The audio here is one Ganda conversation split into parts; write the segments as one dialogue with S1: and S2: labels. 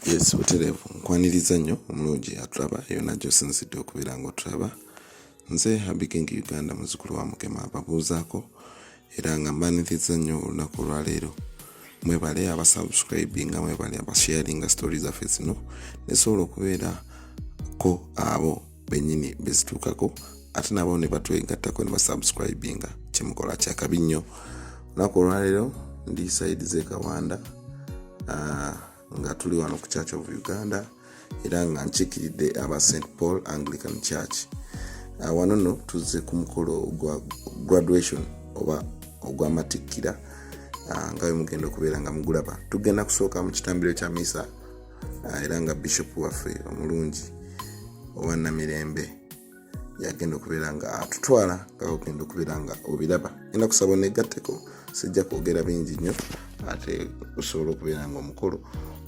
S1: Yes, butereevu nkwaniriza nnyo omulungi atulaba yonna gy'osinzidde okubeera ng'otulaba. Nze Abiking Uganda muzzukulu wa Mukema ababuuzaako era nga mbaniriza nnyo olunaku olwaleero. Mwebale abasubscribinga, mwebale abasharinga stories zaffe zino nesobola okubeerako abo bennyini bezituukako ate nabo ne batwegattako ne basubscribinga. Kyemukola kyakabi nnyo. Olunaku olwaleero ndi Saidi Zekawanda nga tuli wano ku Church of Uganda era nga nkikiridde aba St Paul Anglican Church. Wano no tuzze ku mukolo gwa graduation oba ogw'amatikkira nga mugenda okubeera nga mugulaba. Tugenda kusooka mu kitambiro kya misa era nga bishop waffe omulungi owa Namirembe yagenda okubeera nga atutwala kakugenda okubeera nga obiraba. Enda kusaba onegatteko, sijja kwogera bingi nnyo ate osobola okubeera nga omukolo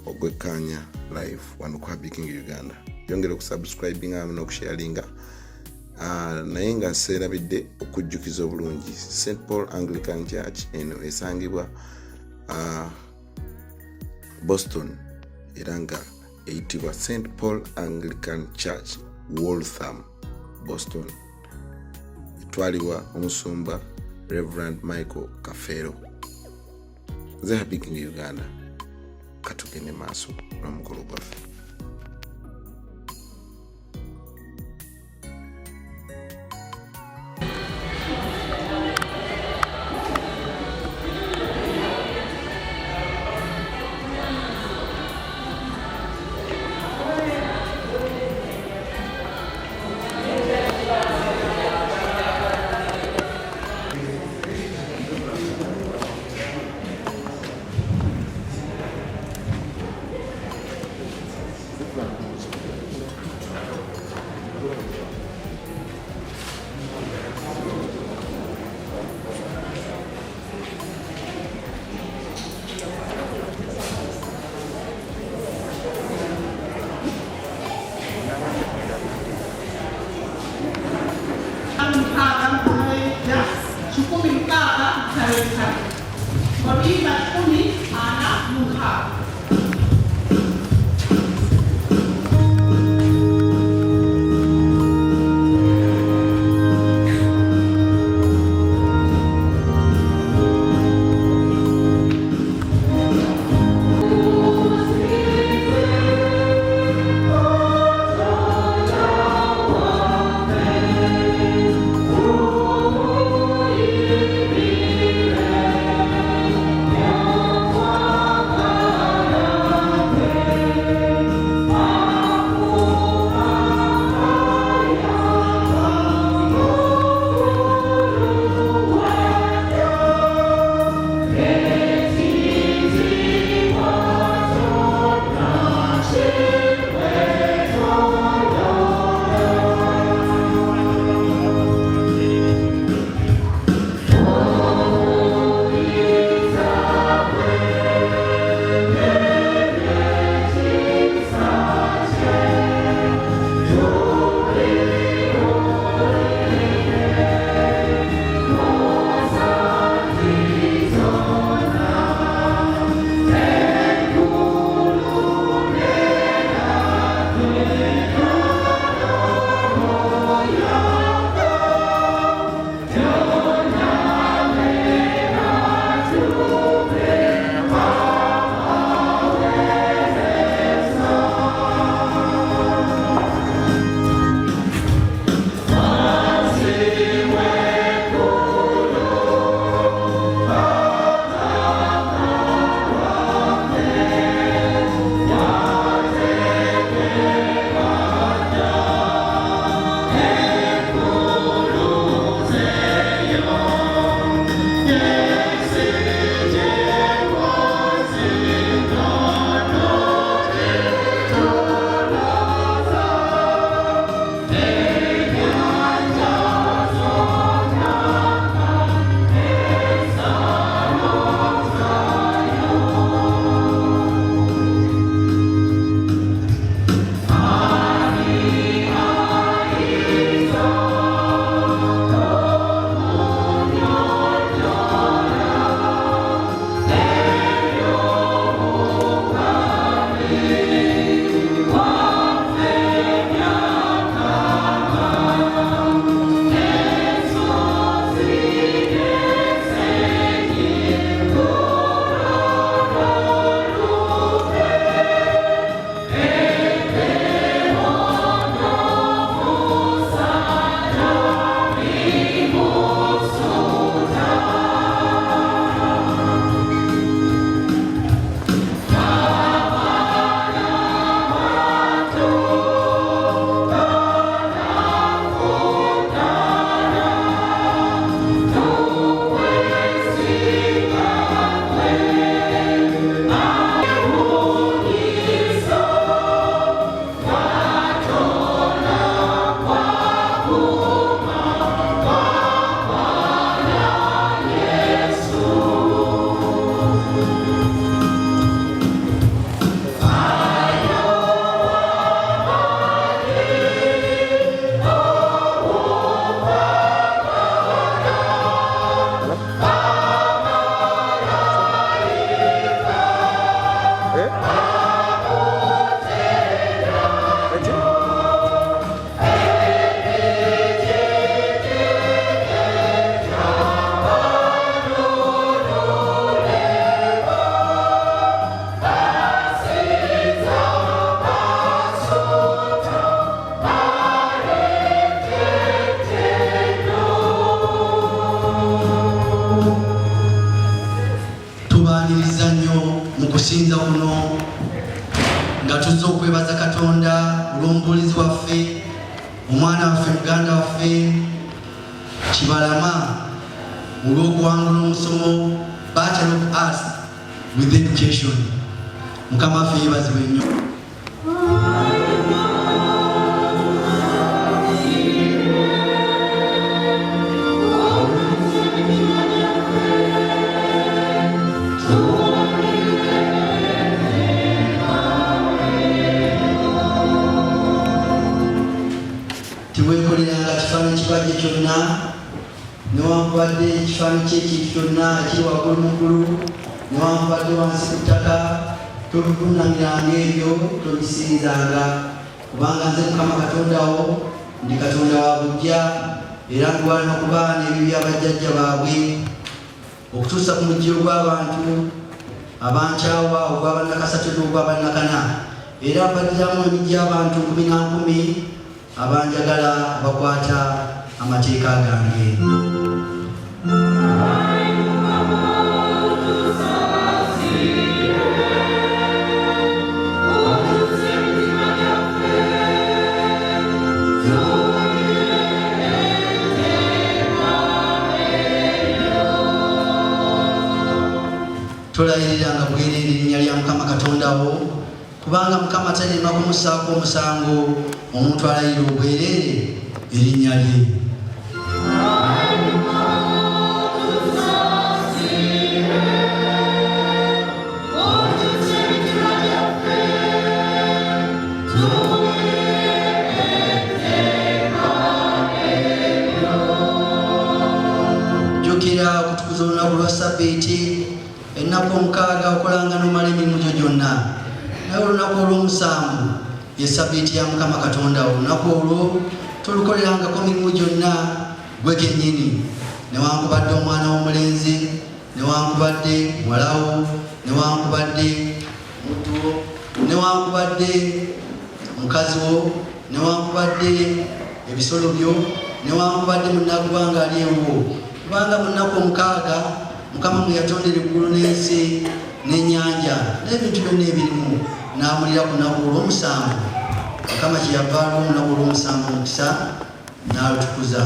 S1: ogwekkaanya live wano ku Abiking Uganda. Yongera okusubscribinga n'okusharinga naye nga seerabidde okujjukiza obulungi St Paul Anglican Church eno esangibwa Boston era nga eyitibwa St Paul Anglican Church Waltham, Boston. Etwalibwa omusumba Reverend Michael Kafeero. Nze Abiking Uganda katugende maaso n'omukolo gwaffe.
S2: Mukusinza kuno nga tuzza okwebaza Katonda olw'omubuulizi waffe, omwana waffe, muganda waffe Kibalama olw'okuwangula omusomo Bachelor of Arts with Education. Mukama waffe yeebazibwe nnyo. Tiweekoleranga kifaananyi kibajje kyonna newankubadde ekifaananyi ky'ekintu kyonna ekiri waggulu mu ggulu newankubadde wansi ku ttaka, tobivuunamiranga ebyo, tobisinzanga, kubanga nze Mukama Katonda wo ndi Katonda wa buggya era ndwana okuba n'ebibi abajjajja baabwe okutuusa ku mujjiro gw'abantu abankyawa ogw'abannakasatu n'ogw'abannakana, era mbaddiramu emijja abantu 10,000 abanjagala bakwata amateeka gange. Tolayiriranga bwereere erinnya lya Mukama Katonda wo, kubanga Mukama talema kumusaako omusango omuntu alayira obwereere erinnya lye. Jjukira okutukuza olunaku lwa Ssabbiiti, ennaku 6 okolanga n'omala emirimu gyo gyonna, naye olunaku olw'omusanvu ye Ssabbiiti ya Mukama Katonda wo. Olunaku olwo tolukolerangako mirimu gyonna gwe kennyini, newankubadde omwana w'omulenzi, newankubadde muwalawo, newankubadde muddu, newankubadde mukazi wo, newankubadde ebisolo byo, newankubadde munnaggwanga ali ewo, kubanga mu nnaku 6 Mukama mwe yatondera eggulu n'ensi n'ennyanja n'ebintu byonna ebirimu, n'amulira ku lunaku olw'omusanvu. Mukama kyeyava aliwo olunaku olw'omusanvu mukisa n'alutukuza.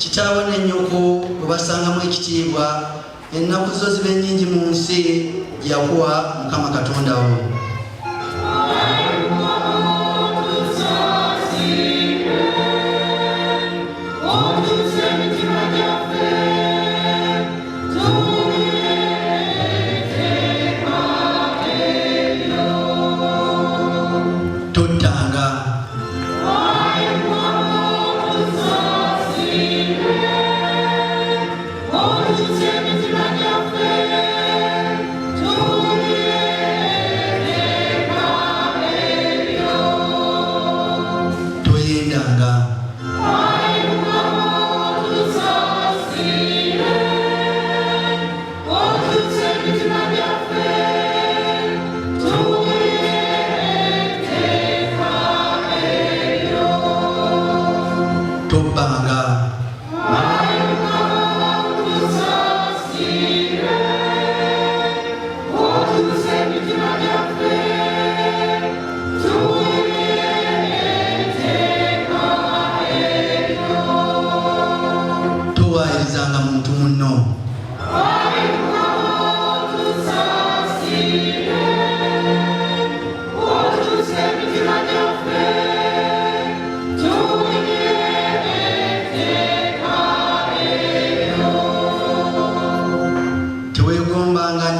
S2: Kitaawe ne nnyoko bwe basangamu ekitiibwa, ennaku zo zibe nnyingi mu nsi yakuwa Mukama Katonda wo. Tottanga.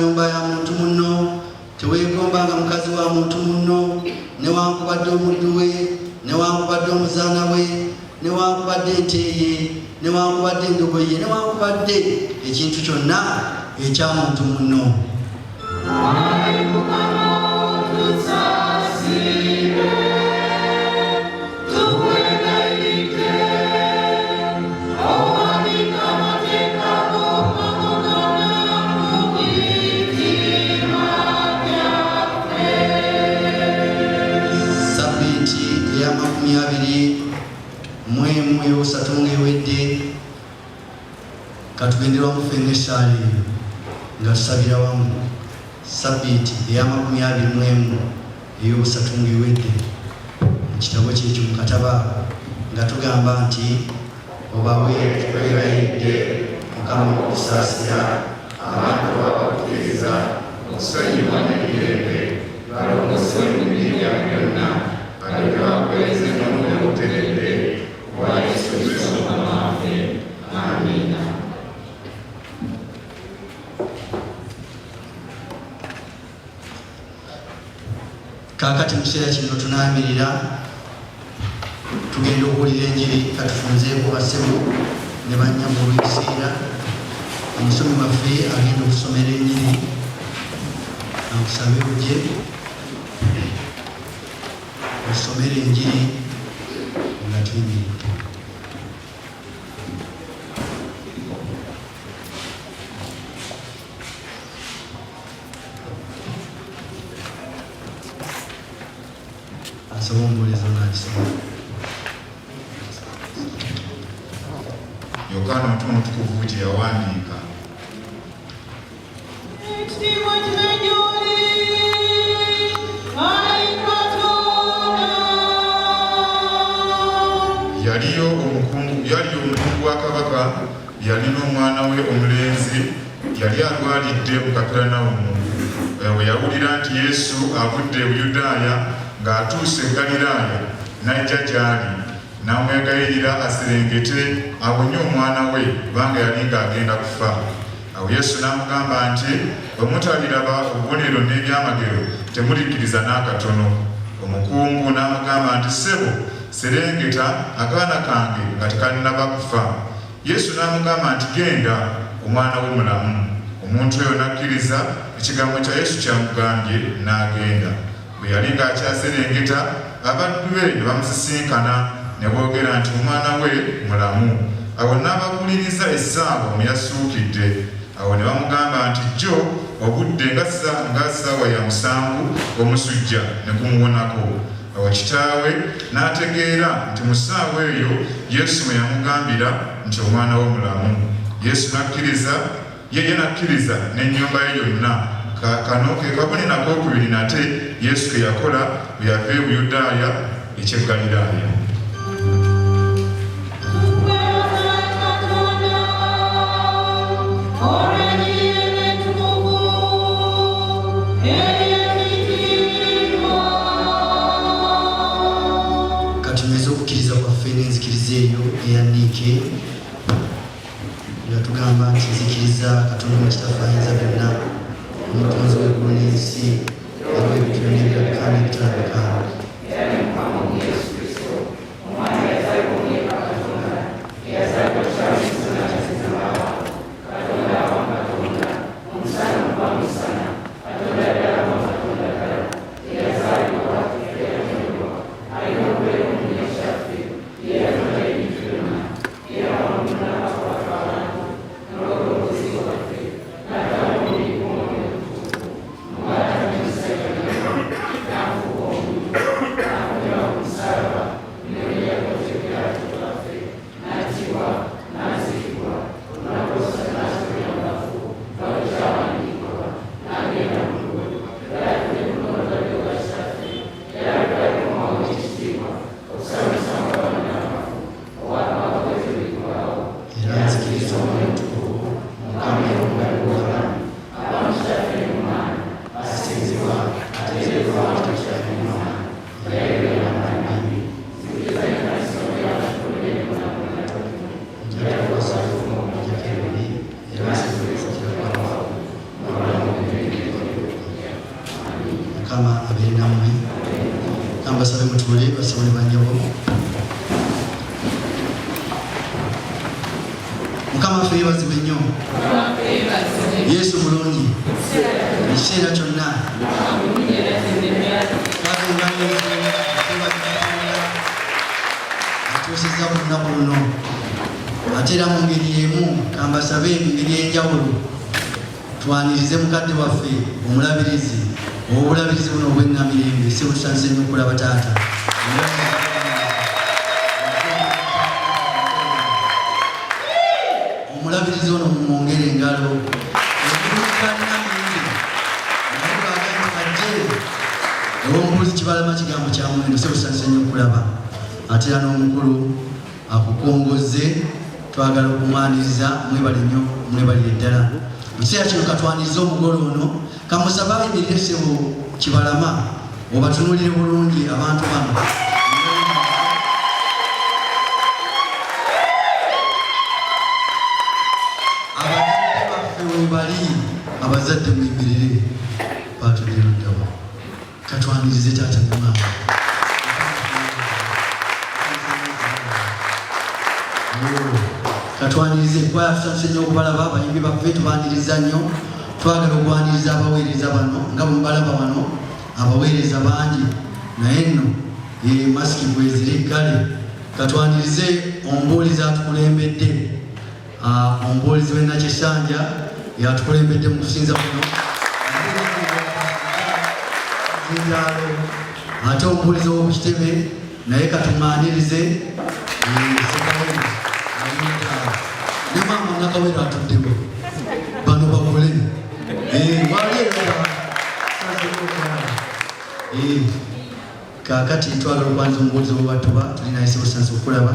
S2: nyumba ya muntu munno, teweegombanga mukazi wa muntu munno, newankubadde omuddu we, newankubadde omuzaana we, newankubadde ente ye, newankubadde endogoyi ye, newankubadde ekintu kyonna ekya muntu munno. Mwemu ey'okusatu ng'ewedde, katugendera wamu ffenna essaala eyo nga tusabira wamu. Sabbiiti eya21 ey'okusatu ng'ewedde mu kitabo kyekyo mu kataba nga tugamba nti obawe twebayidde Mukama okusaasira abantu abakkiriza okusonyiwa n'emirembe balongosebwe mu mibiri gyabwe byonna balyoke bakweze n'omwoyo oguteredde wa Yesu Kristo Mukama waffe. Amiina. Kaakati mu kiseera kino tunaamirira tugenda okuwulira enjiri katufunzeeko bassebo ne bannyamba olw'ekiseera. Omusomi waffe agenda okusomera enjiri, akusabe ojje osomera enjiri nga tuyimiridde. Asaba omubuulizi n'akisoma.
S3: Yokaana Omutume Omutukuvu gye yawandiika. Yaliyo omukungu wa kabaka yalina omwana we omulenzi yali alwalidde mu Kaperunawumu. Bwe yawulira nti Yesu avudde e Buyudaaya ng'atuuse e Ggaliraaya, n'ajja gy'ali, n'amwegayirira aserengete awonye omwana we kubanga yali ng'agenda kufa. Awo Yesu n'amugamba nti, bwe mutaliraba obubonero n'ebyamagero temulikkiriza n'akatono. Omukungu n'amugamba nti, ssebo, serengeta akaana kange nga tekannaba kufa. Yesu n'amugamba nti, genda, omwana we mulamu. Omuntu oyo n'akkiriza ekigambo kya Yesu kyamugambye n'agenda. Bwe yali ng'akyaserengeta, abaddu be ne bamusisinkana ne boogera nti omwana we mulamu. Awo n'abakuliriza essaawa omuyasuukidde. Awo ne bamugamba nti jjo obudde nga ssaawa ya 7 omusujja ne gumuwonako. Awo kitaawe n'ategeera nti mu ssaawa eyo Yesu mwe yamugambira nti omwana we mulamu. Yesu n'akkiriza, ye n'akkiriza n'ennyumba ye yonna. Kano ke kabonero ak'okubiri nate Yesu ke yakola bwe yava e Buyudaaya eky'e Ggaliraaya.
S2: Katumeze okukkiriza kwaffe n'enzikiriza eyo eyandiike nga tugamba nti nzikiriza Katonda Omukitafu Ayinzabyonna, omutonzi w'eggulu n'ensi, aliwo ebitulo n'ebirabika n'ebitalabika. Mukama abeere nammwe. Kambasabe mutuule basabule bannyabo. Mukama waffe yeebazibwe nnyo. Yesu mulungi. Ekiseera kyonna atuusizza ku lunaku luno. Ate era mu ngeri y'emu kambasabe mu ngeri y'enjawulo twanirize mukadde waffe omulabirizi obulabirizi buno obw'ennamirembe si butusanze nnyo okulaba taata. Omulabirizi ono mumwongere engalo ew'omuluzi kibalama kigambo kya muwendo si butusanze nnyo okulaba. Ate era n'omukulu akukongozze twagala okumwaniriza mwebale nnyo mwebalire ddala. Mu kiseera kino katwaniriza omugole ono kamusaba ayimirire ssebo Kibalama obatunuulire bulungi abantu bano. Abazadde baffe webali abazadde muyimirire batulire luddawa katwanirize taata ne maama. Katwanirize kwaya tusanze nnyo okubalaba abayimbi baffe tubaniriza nnyo. Twagala okwaniriza abaweereza bano nga bwe mubalaba wano abaweereza bangi naye nno masiki bweziri kale. Katwanirize omubuulizi atukulembedde omubuulizi w'e Nakisanja yatukulembedde mu kusinza kuno ate omubuulizi w'okukitebe naye katumwanirize ne maama Nakawere atuddewo bano bagole kakati twagala okwaniriza omubuulizi w'obwattuba tulina ese busanze okulaba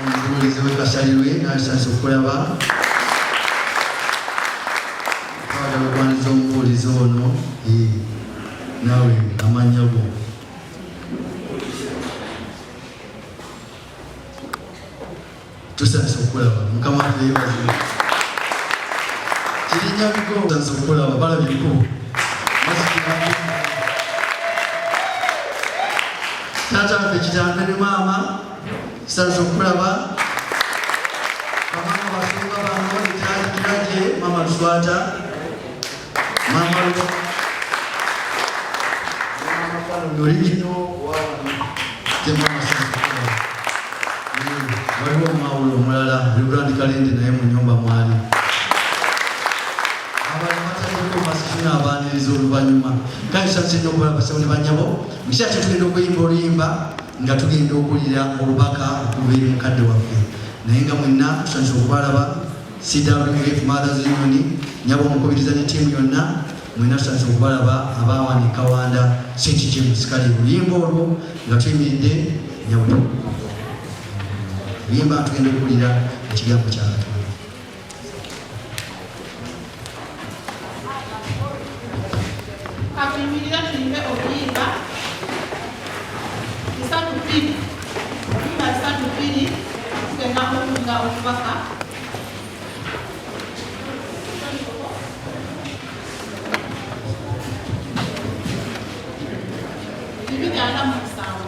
S2: omubuulizi w'ekasalirwe nasanze okulaba. Twagala okwaniriza omubuulizi ono nawe amannya go tusanze okulaba. Mukama waffe yeebazibwe. Kirinya bigo tusanze okulaba balabye ekkubo taata waffe Kitambe ne maama tusanze okulaba. Bamaama basumba bano ekyakiragye maama Luswata maama waliwo omwawulo omulala Reverend Kalende naye mu nnyumba mwali abamatayiko masituna abaniriza oluvannyuma kale tusanze nnyo okubalaba basabule bannyabo. Mu kiseera kyo tugenda okuyimba oluyimba nga tugenda okuwulira olubaka okuva eri mukadde waffe naye nga mwenna tusanze okubalaba CWF Mothers Union nyabo omukubiriza ne ttiimu yonna mwenna tusanze okubalaba abawani Kawanda St. James kale oluyimba olwo nga tuyimiridde nyabo oluyimba tugenda okuwulira ekigambo kya Katonda.
S4: Kapimirira tuyimbe oluyimba esatu bbiri oluyimba esatu bbiri tugenda okuwulira obubaka bibiri ana mu musanvu.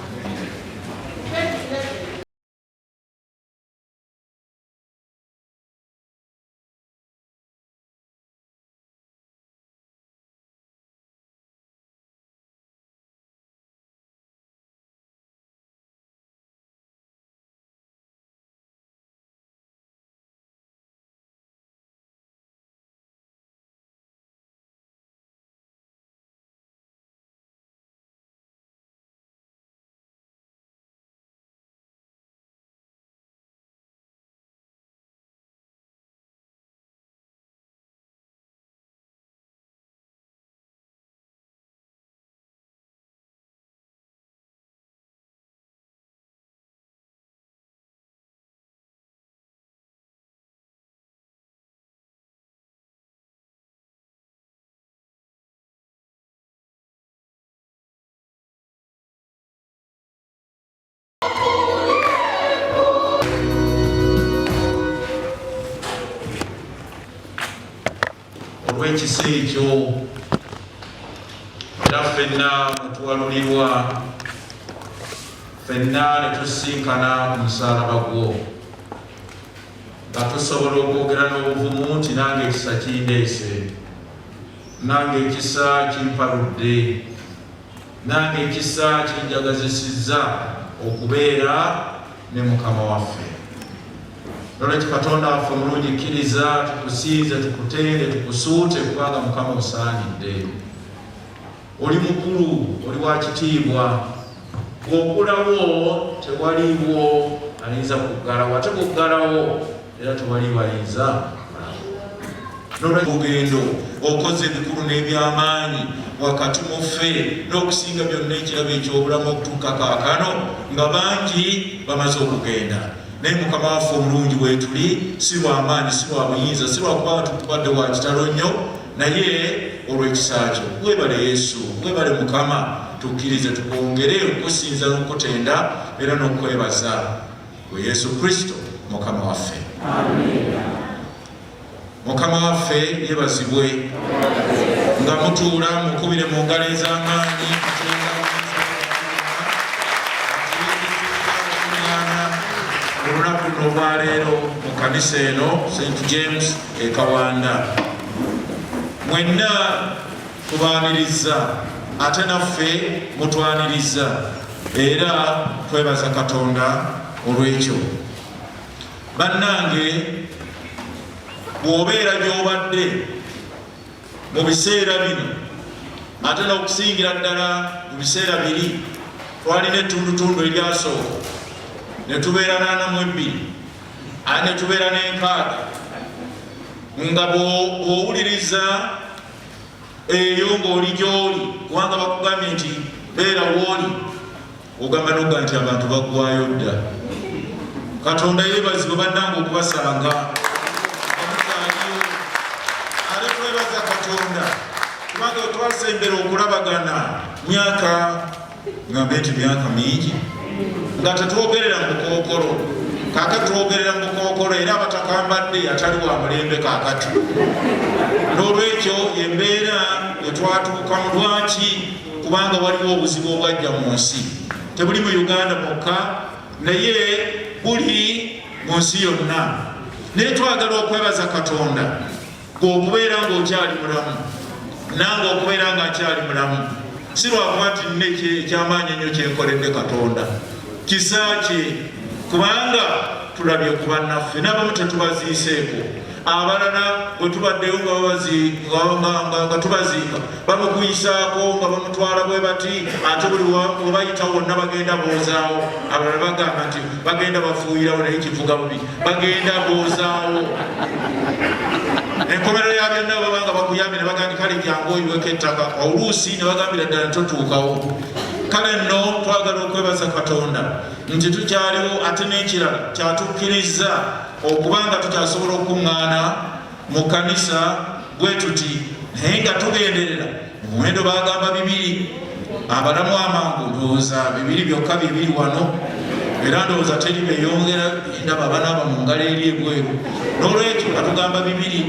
S5: olw'ekisa ekyo era ffenna mutuwalulirwa ffenna ne tusinkana ku musaalaba gwo nga tusobola okwogera n'obuvumu nti nange ekisa kindeese, nange ekisa kimpaludde, nange ekisa kinjagazisizza okubeera ne Mukama waffe. Nolwekyo Katonda waffe omulungi kkiriza tukusinze, tukutende, tukusuute kubanga Mukama osaanidde. Oli mukulu, oli wa kitiibwa, bw'okulawo tewaliiwo ayinza kuggalawo, ate bw'oggalawo era tewaliiwo ayinza n'olugendo okoze ebikulu n'ebyamaanyi wakati mu ffe n'okusinga byonna ekirabo eky'obulamu okutuuka kaakano nga bangi bamaze okugenda. Naye Mukama waffe omulungi bwetuli, si lw'amaanyi, si lwa buyinza, si lwakubanga tukubadde wa kitalo nnyo, naye olw'ekisa kyo. Weebale Yesu, weebale Mukama, tukkirize tukwongere okusinza n'okutenda era n'okwebaza ku Yesu Kristo Mukama waffe. Mukama waffe yeebazibwe nga mutuula mukubire mu ngalo ez'amaanyi olunaku luno olwaleero mu kanisa eno St. James e Kawanda. Mwenna tubaaniriza ate naffe mutwaniriza era twebaza Katonda olw'ekyo. Bannange, bw'obeera gy'obadde mu biseera bino ate n'okusingira ddala mu biseera biri twalina ettundutundu eryasooka ne tubeera 42 ate ne tubeera n'enkaaga, nga bw'owuliriza eyo ng'oli gy'oli kubanga bakugambye nti beera w'oli, ogamba n'ogga nti abantu baggwayo dda. Katonda yeebazibwe bannange okubasanga ate twebaza Katonda kubanga twasembera okulabagana myaka, ngambe nti myaka mingi nga tetwogerera mu bukookolo. Kaakati twogerera mu bukookolo era abatakambadde atali wa mulembe kaakati. N'olwekyo embeera etwatuukamu lwaki? Kubanga waliwo obuzibu obwajja mu nsi, tebuli mu Uganda mwokka naye buli mu nsi yonna. Naye twagala okwebaza Katonda okubeera ng'okyali mulamu, nange okubeera nga nkyali mulamu, si lwakuba nti nina ekyamaanyi ennyo kyenkoledde Katonda, kisa kye, kubanga tulabye ku bannaffe n'abamu tetubaziiseeko. Abalala bwe tubaddeyo nga tubaziika bamukuyisaako nga bamutwala bwe bati, ate buli webayita wonna bagenda boozaawo. Abalala bagamba nti bagenda bafuuyirawo naye kivuga bubi, bagenda boozaawo. Enkomerero ya byonna babanga bakuyambye ne bagamba kale jangu oyiweko ettaka, oluusi ne bagambira ddala totuukawo. Kale nno twagala okwebaza Katonda nti tukyaliwo, ate n'ekirala kyatukkiriza okubanga tukyasobola okuŋŋaana mu kanisa bwe tuti, naye nga tugenderera mu muwendo bagamba 2, abalamu amangu ndowooza 2 byokka 2 wano, era ndowooza teri beeyongera, ndaba banaaba mu ngalo eri ebweru. N'olwekyo batugamba 2,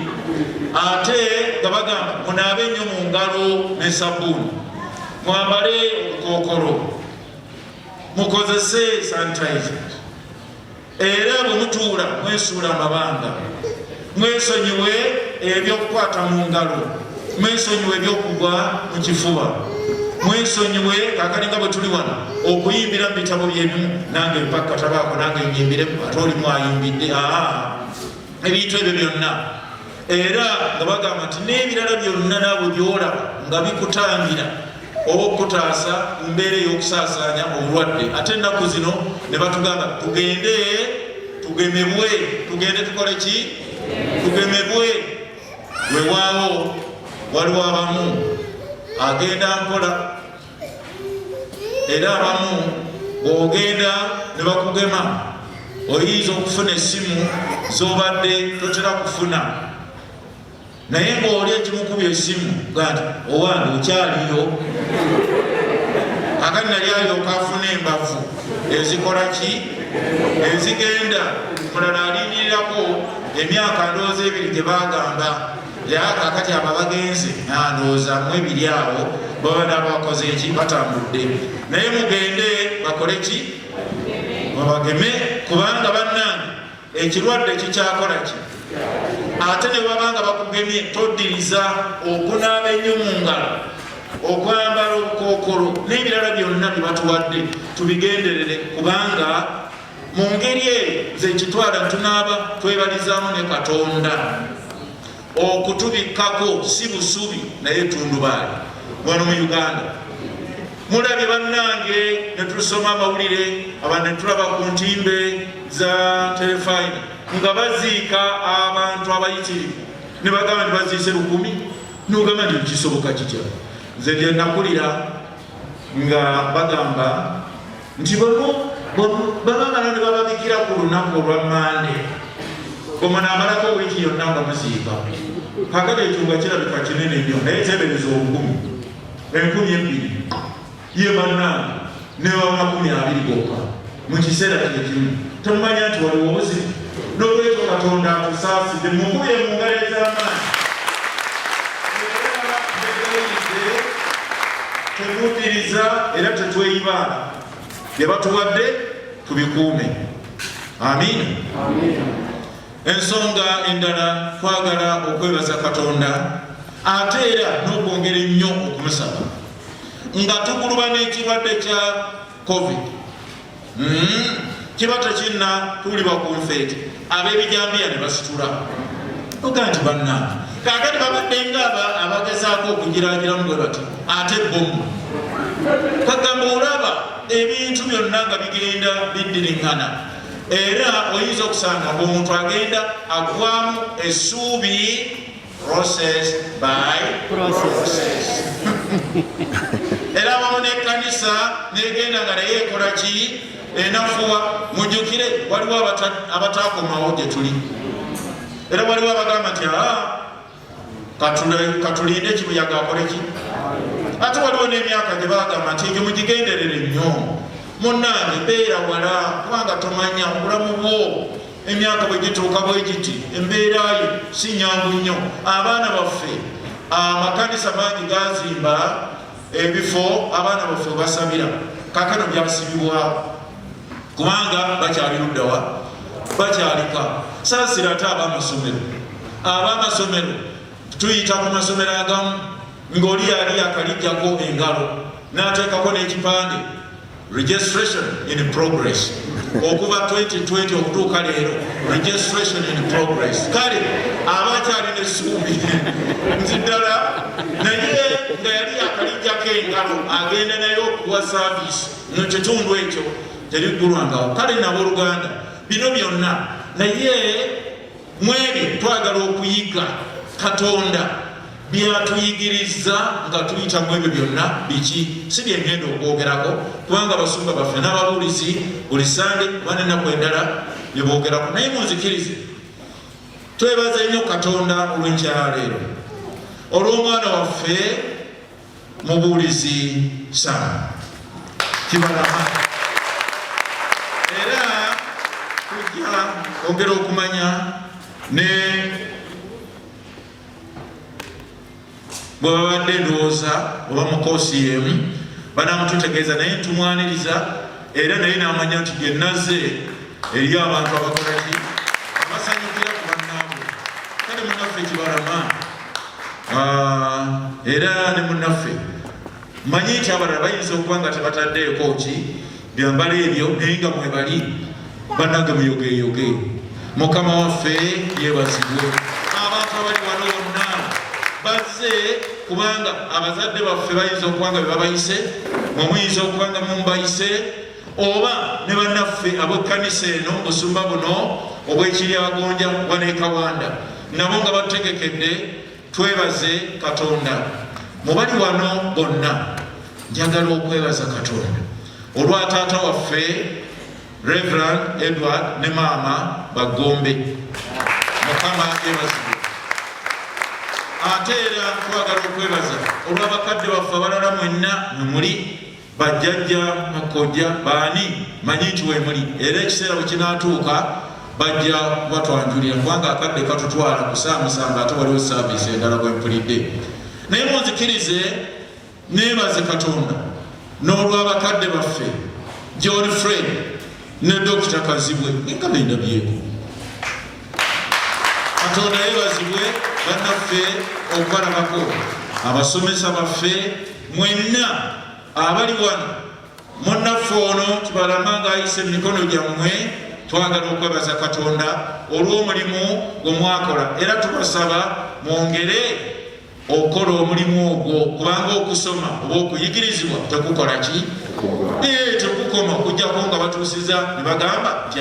S5: ate nga bagamba munaabe nnyo mu ngalo ne sabbuuni, mwambale obukookolo, mukozese sanitizer, era bwe mutuula mwesuula amabanga, mwesonyiwe ebyokukwata mu ngalo, mwesonyiwe ebyokugwa mu kifuba, mwesonyiwe kakali nga bwe tuli wano okuyimbira mu bitabo byebimu. Nange mpaka tabaako nange nyimbire, ate olimu ayimbidde, ebintu ebyo byonna. Era nga bagamba nti n'ebirala byonna naabwe byolaba nga bikutangira okutaasa mbeera ey'okusaasaanya obulwadde. Ate ennaku zino ne batugamba tugende tugemebwe, tugende tukole ki? Tugemebwe. Weewaawo waliwo abamu agenda mpola, era abamu bw'ogenda ne bakugema oyinza okufuna essimu z'obadde totera kufuna, naye ng'oli ekimukubya essimu gati owange okyaliyo. Akati nali alyoka afuna embavu ezikola ki? Ezigenda mulala alindirirako emyaka ndowooza 2 gye bagamba, kakati aba bagenze ndowooza mmwe biri awo baba nabakoze eki batambudde naye mugende bakole ki babageme kubanga bannange ekirwadde kikyakola ki ate ne babanga bakugemye toddiriza okunaaba ennyo mu ngalo okwambala obukookolo n'ebirala byonna bye batuwadde tubigenderere kubanga mu ngeri eyo nze ekitwala tunaaba twebalizaamu ne Katonda okutubikkako si busubi naye tundubaali wano mu Uganda. Mulabye bannange ne tusoma amawulire abantu ne tulaba ku ntimbe za telefayini nga baziika abantu abayitirivu ne bagamba nti baziise 1,000 n'ogamba nti kisoboka kitya. Nze gye nakulira nga bagamba nti babamala ne bababikira ku lunaku olwa Mande goma n'amalako wiiki yonna nga muziika kakati ekyo nga kirabika kinene nnyo naye teebereza 1,000 ye bannange ne 20 gokka mu kiseera kyekimu tomumanya nti waliwo obuzibu n'olwekyo Katonda atusaasidde mukubye mu ngalo ez'amaanyi temuddiriza era tetweyibaala bye batuwadde tubikuume. Amiina. Ensonga endala twagala okwebaza Katonda ate era n'okwongera ennyo okumusaba nga tuguluba n'ekirwadde kya COVID. Kiba tekinna tuwulibwa ku nfeete ab'ebijambiya ne basitula ogaa nti bannange kakati babadde ngaaba abagezaako okugiragiramu bwe bati ate bomu kagamba olaba ebintu byonna nga bigenda biddiriŋŋana era oyinza okusanga omuntu agenda agwamu essuubi process by process era wamu n'ekkanisa negenda nga naye ekola ki enafuwa. Mujjukire waliwo abataakomawo gye tuli era waliwo abagamba nti katulinde kibuyaga akole ki. Ate waliwo n'emyaka gye bagamba nti egyo mugigenderere nnyo munnange beera wala kubanga tomanya obulamu bwo emyaka bwe gituuka bwe giti embeerayo si nyangu nnyo. Abaana baffe amakanisa mangi gazimba ebifo abaana baffe basabira kakano byasibibwawo kubanga bakyali luddawa bakyalika saasira ate ab'amasomero tuyita ku masomero agamu ng'oli yali akalijjako engalo n'ateekako n'ekipande registration in progress okuva 2020 okutuuka leero registration in progress. Kale abakyali n'essuubi nziddala naye nga yali akalijjako engalo agenda naye okuwa service mu kitundu ekyo teriggulwangawo. Kale n'abooluganda bino byonna naye mwebyo twagala okuyiga Katonda byatuyigiriza nga tuyita mu ebyo byonna biki si byengenda okwogerako kubanga abasumba baffe n'ababuulizi buli sande banennaku endala bye boogerako naye munzikirize twebaza ennyo Katonda olw'enkyaleero olw'omwana waffe mubuulizi Sam Kibalama era tujja kwongera okumanya ne bwe babadde ndowooza oba mukoosi yemu banamututegeeza naye ntumwaniriza era naye n'amanya nti gye nazze eri abantu abakola ki abasanyukira ku bannaabwe. Kale munnaffe Kibalama era ne munnaffe manyi nti abalala bayinza okuba nga tebataddeeko ki byambala ebyo naye nga mwebali bannange muyogeeyoge. Mukama waffe yeebazibwe. Abantu abali wano bonna bazze kubanga abazadde baffe bayinza okuba nga bebabayise mwemuyinza okuba nga mumubayise oba ne bannaffe ab'ekkanisa eno busumba buno obw'Ekiryagonja waneekawanda nabo nga batutegekedde. Twebaze Katonda. Mubali wano bonna njagala okwebaza Katonda olwa taata waffe Reverend Edward ne maama Bagombe. Mukama yeebazibwe. Ate era twagala okwebaza olw'abakadde baffe abalala mwenna mwemuli bajjajja bakojja baani manyi nti weemuli era ekiseera bwe kinaatuuka bajja batwanjulira kubanga akadde katutwala ku saa 7 ate waliwo saavisi endala bwempulidde. Naye munzikirize neebaze Katonda n'olw'abakadde baffe John Fred ne Dr. Kazibwe nga bendabyeko. Katonda yeebazibwe bannaffe okubalabako, abasomesa baffe mwenna abali wano, munnaffe ono Kibalama ng'ayise emikono gyammwe, twagala okwebaza Katonda olw'omulimu gwe mwakola era tubasaba mwongere okukola omulimu ogwo kubanga okusoma oba okuyigirizibwa tekukola ki? Tekukoma okujjako nga batuusiza ne bagamba nti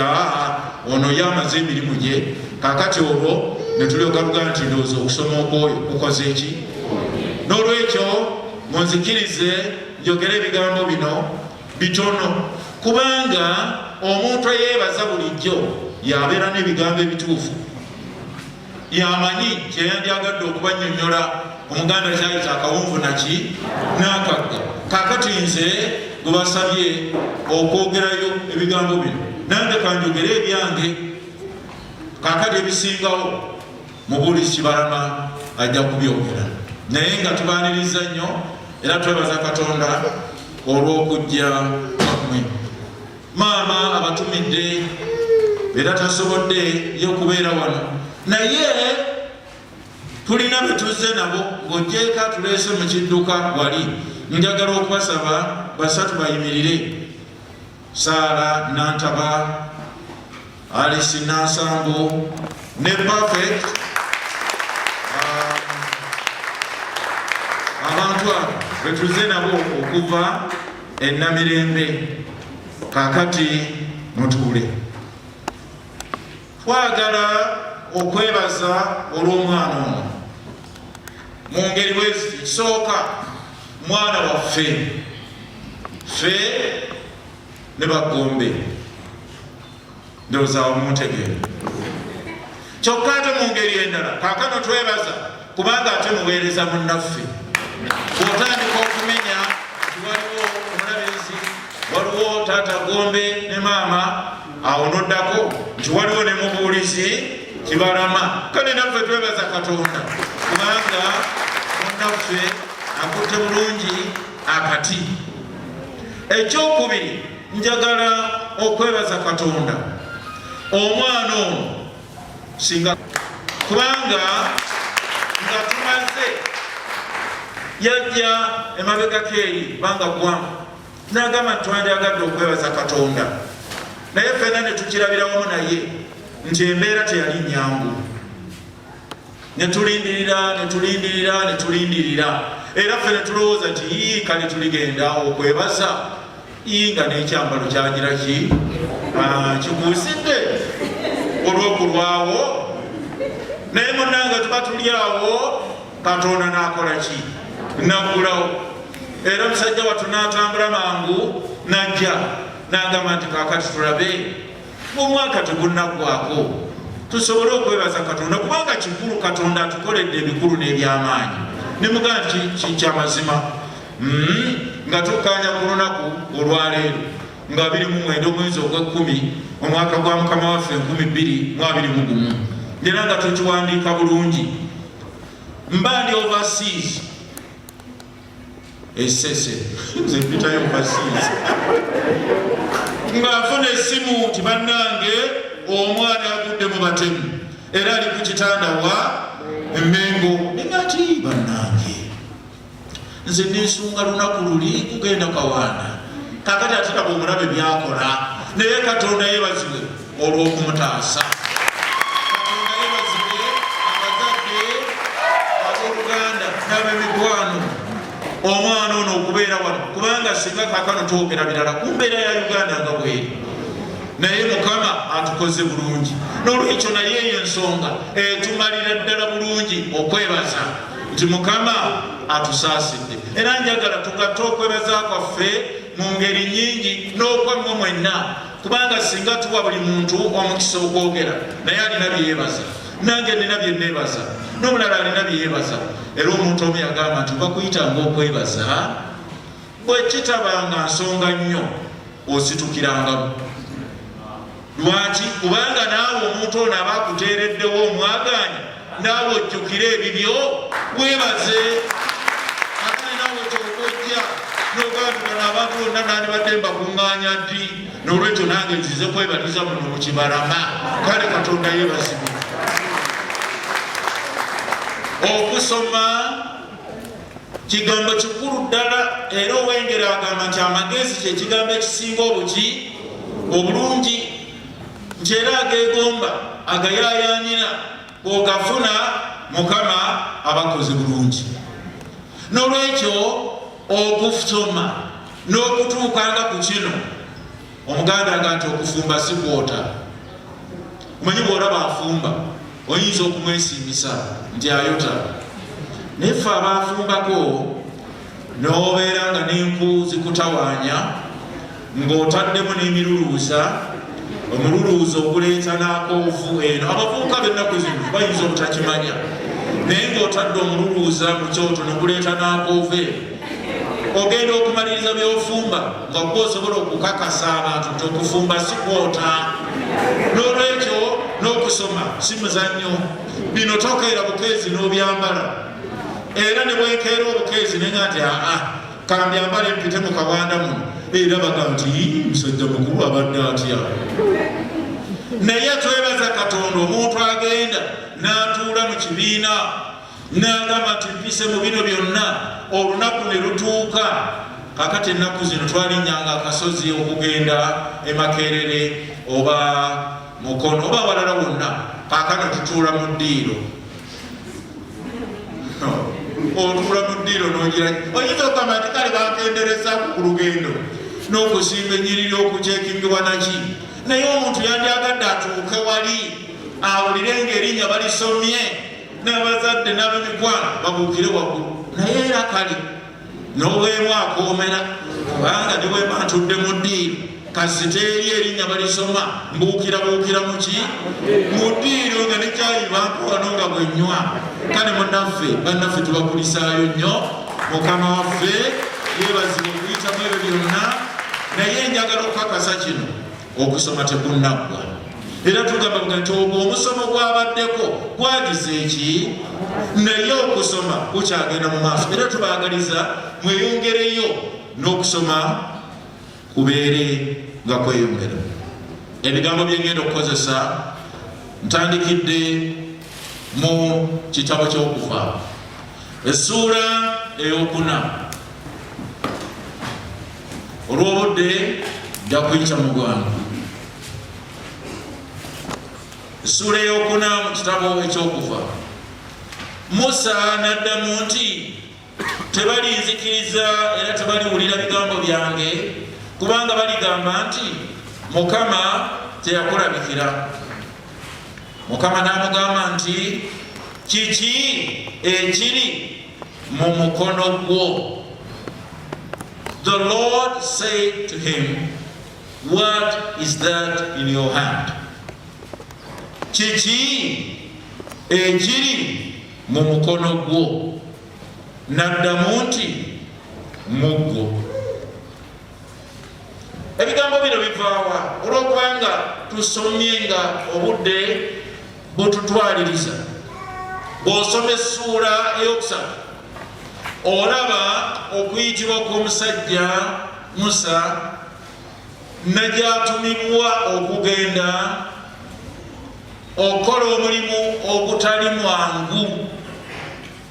S5: ono yamaze emirimu gye, kakati olwo ne tulyoka tugaa nti ndowooza okusoma okwoyo kukoze eki? N'olwekyo munzikirize njogere ebigambo bino bitono kubanga omuntu eyeebaza bulijjo yabeera n'ebigambo ebituufu, yamanyi kyeyandyagadde okubannyonnyola. Omuganda kyayita akawunvu naki n'akagga. Kaakati nze gwebasabye okwogerayo ebigambo bino, nange kanjogere ebyange. Kaakati ebisingawo mubuulisi Kibalama ajja kubyogera, naye nga tubaaniriza nnyo era twebaza Katonda olw'okujja kwammwe. Maama abatumidde era tasobodde ye okubeera wano, naye tulina betuzze nabo ng'ogyeka tuleese mu kidduka wali. Njagala okubasaba basatu bayimirire: Saara Nantaba, Alice Nansambo ne Perfect. Abantu abo betuzze nabo okuva e Namirembe. Kaakati mutuule. Twagala okwebaza olw'omwana ono mu ngeri bwezi. Ekisooka, mwana waffe ffe ne Bagombe, ndowooza wamuntegeera. Kyokka ate mu ngeri endala kaakano twebaza kubanga ate muweereza munnaffe. Bw'otandika okumenya nti waliwo omulabirizi, waliwo taata Gombe ne maama, awo noddako nti waliwo ne mubuulizi Kibalama. Kale naffe twebaza Katonda kubanga munnaffe akutte bulungi akati. Ekyokubiri, njagala okwebaza Katonda omwana ono singa kubanga nga tumaze yajja emabega keeri banga gwanga n'agamba nti twandyagadde okwebaza Katonda, naye ffenna ne tukirabira wamu naye nti embeera teyali nnyangu. Ne tulindirira era ffe ne tulowooza nti kale tuligenda okwebaza nga n'ekyambalo kyagira ki kikuusidde olw'okulwawo. Naye munnanga tuba tuli awo, Katonda n'akola ki? Naggulawo. Era musajja wattu n'atambula mangu n'ajja n'agamba nti kaakati tulabe omwaka tegunnaggwako tusobole okwebaza Katonda kubanga kikulu Katonda atukoledde ebikulu n'ebyamaanyi. Ne mugamba nti kyamazima nga tukkaanya ku lunaku olwaleero nga 29 omwezi ogw'Ekkumi omwaka gwa Mukama waffe 2021 era nga tukiwandiika bulungi. Mba ndi overseas esese nze mpitayo overseas ng'afuna essimu nti bannange omwana agudde mu batemu era ali ku kitanda wa Emmengo. Nengati bannange nze nesunga lunaku luli kugenda Kawaana, kakati ate nabo omulabe byakola, naye Katonda yeebazibwe olw'okumutaasa. Katonda yeebazibwe abazadde abooluganda n'ab'emikwano omwana ono okubeera wano kubanga singa kaakano twogera birala ku mbeera ya Uganda nga bweri, naye Mukama atukoze bulungi. N'olwekyo naye eyo ensonga etumalira ddala bulungi okwebaza nti Mukama atusaasidde. Era njagala tugatte okwebaza kwaffe mu ngeri nnyingi n'okwammwe mwenna kubanga singa tuwa buli muntu omukisa okwogera, naye alina byeyebaza, nange nina bye neebaza, n'omulala alina byeyebaza. Era omuntu omu yagamba nti bakuyitanga okwebaza bwe kitabanga nsonga nnyo ositukirangamu. Lwaki? Kubanga naawe omuntu ono aba akuteereddewo omwagaanya, naawe ojjukire ebibyo weebaze. Ate naawe kyokojja n'ogambibana abantu bonna nandibadde mbakuŋŋaanya ddi, n'olwekyo nange nzize kwebaliza muno mu Kibalama. Kale Katonda yeebazibwe. Okusoma kigambo kikulu ddala, era owengera agamba nti amagezi kye kigambo ekisinga obulungi, nti era ageegomba agayaayaanira bw'ogafuna Mukama abakozi bulungi. N'olwekyo okusoma n'okutuukanga ku kino, Omuganda nga nti okufumba si kwota. Omanyi bw'olaba afumba oyinza okumwesiimisa nti ayota, naye ffe abaafumbako n'obeera nga n'enku zikutawaanya ng'otaddemu n'emiruluuza, omululuuza oguleeta n'akoovu eno. Abavubuka b'ennaku zino bayinza obutakimanya, naye ng'otadde omululuuza mu kyoto n'oguleeta n'akoovu eno, ogenda okumaliriza by'ofumba nga gwe osobola okukakasa abantu nti okufumba si kwota. N'olwekyo n'okusoma si muzannyo. Bino tokeera bukeezi n'obyambala, era ne bwekeera obukeezi nenga nti kambyambale mpite mu kawanda muno, era baga nti musajja mukulu abadde atya. Naye twebaza Katonda, omuntu agenda n'atuula mu kibiina n'agamba nti mpise mu bino byonna, olunaku ne lutuuka. Kakati ennaku zino twalinnyanga akasozi okugenda e Makerere oba Mukono oba abalala wonna, kaakano tutuula mu ddiiro. Otuula mu ddiiro n'ogira oyinza okugamba nti kale bakenderezaako ku lugendo n'okusimba ennyiriri okucekingiwa naki, naye omuntu yandyagadde atuuke wali awulire ng'erinnya balisomye n'abazadde n'ab'emikwano babuukire waggulu, naye era kale n'obwemu akoomera, kubanga ne bwe ntudde mu ddiiro kasita eri erinnya balisoma mbuukira mu ki mu ddiiro nga ne kyayi bankowano nga bwennywa. Kale bannaffe tubakulisaayo nnyo. Mukama waffe yeebazibwe okuyitamu ebyo byonna, naye njagala okukakasa kino, okusoma tekunnaggwa. Era tugamba nti ogwo omusomo gwabaddeko gwagize eki, naye okusoma kukyagenda mu maaso. Era tubaagaliza mweyongereyo n'okusoma kubeere nga kweyongera. Ebigambo bye ngenda okukozesa ntandikidde mu kitabo ky'Okuva, essuula ey'okuna. Olw'obudde nja kuyita mu bwangu. Essuula ey'okuna mu kitabo eky'Okuva. Musa n'addamu nti tebalinzikiriza era tebaliwulira bigambo byange, kubanga baligamba nti Mukama teyakulabikira. Mukama n'amugamba nti kiki ekiri mu mukono gwo? The Lord said to him, what is that in your hand? Kiki ekiri mu mukono gwo? N'addamu nti muggo. Ebigambo bino bivaawa? Olw'okubanga tusomye nga obudde bututwaliriza. Bw'osoma essuula ey'okusatu olaba okuyitibwa kw'omusajja Musa nagyatumibwa okugenda okukola omulimu ogutali mwangu.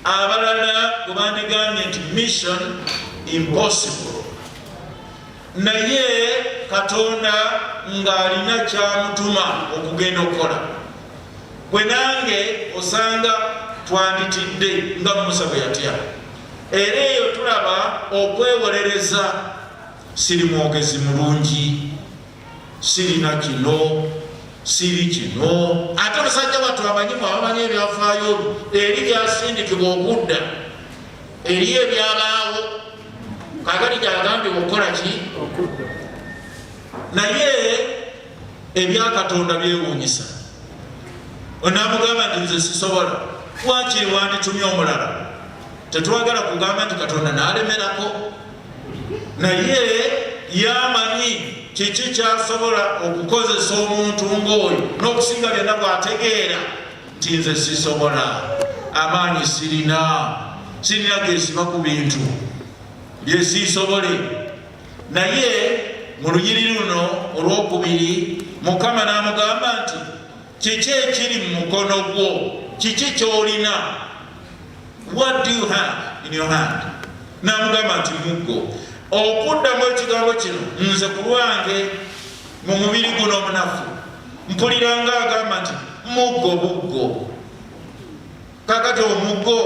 S5: Abalala gwe bandigambye nti mission impossible, naye Katonda ng'alina kyamutuma okugenda okukola. Gwe nange osanga twanditidde nga Musa bwe yatya. Era eyo tulaba okwewolereza. Siri mwogezi mulungi, sirina kino, siri kino. Ate abasajja battu amanyimu abamanyi ebyafaayo eri byasindikibwa okudda eri ebyabaawo, kaakati gyagambye okukola ki? Naye ebya Katonda byewuunyisa. Onaamugamba nti nze sisobola, wakiri wanditumye omulala. Tetwagala kugamba nti Katonda n'alemerako, naye yamanyi kiki kyasobola okukozesa omuntu ng'oyo n'okusinga byonna bw'ategeera nti nze sisobola, amaanyi sirina gesiba ku bintu byesisobole. Naye mu lunyiriri luno olwokubiri Mukama n'amugamba nti kiki ekiri mu mukono gwo, kiki kyolina, what do you have in your hand? N'amugamba nti muggo. Okuddamu ekigambo kino nze ku lwange mu mubiri guno omunafu mpuliranga agamba nti muggo buggo. Kakati omuggo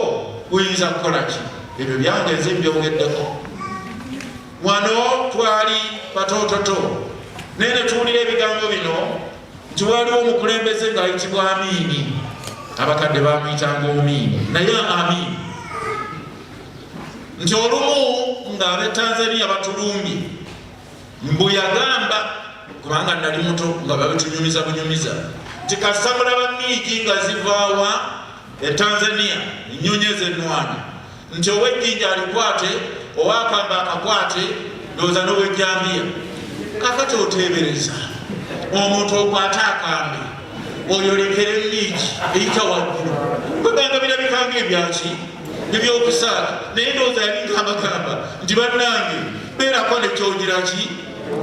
S5: guyinza kukola ki? Ebyo byange nze mbyogeddeko. Wano twali batoototo naye ne tuwulira ebigambo bino nti waliwo omukulembeze ng'ayitibwa Amiini. Abakadde bamuyitanga Omiini naye Amiini. Nti olumu ng'ab'e Tanzania batulumbye mbu yagamba, kubanga nali muto nga babitunyumiza bunyumiza, nti kasamula bamiigi nga zivaawa e Tanzania ennyonyi ez'ennwanyi, nti ow'ejjinja alikwate owakamba akakwate ndowooza n'ow'ejjambiya. Kakati oteebereza omuntu okwata akambe oyolekere emiigi eyita waggulu kweganga birabikanga ebyaki ebyokusaaga, naye ndowooza yali ngambagamba nti bannange beerako nekyogira ki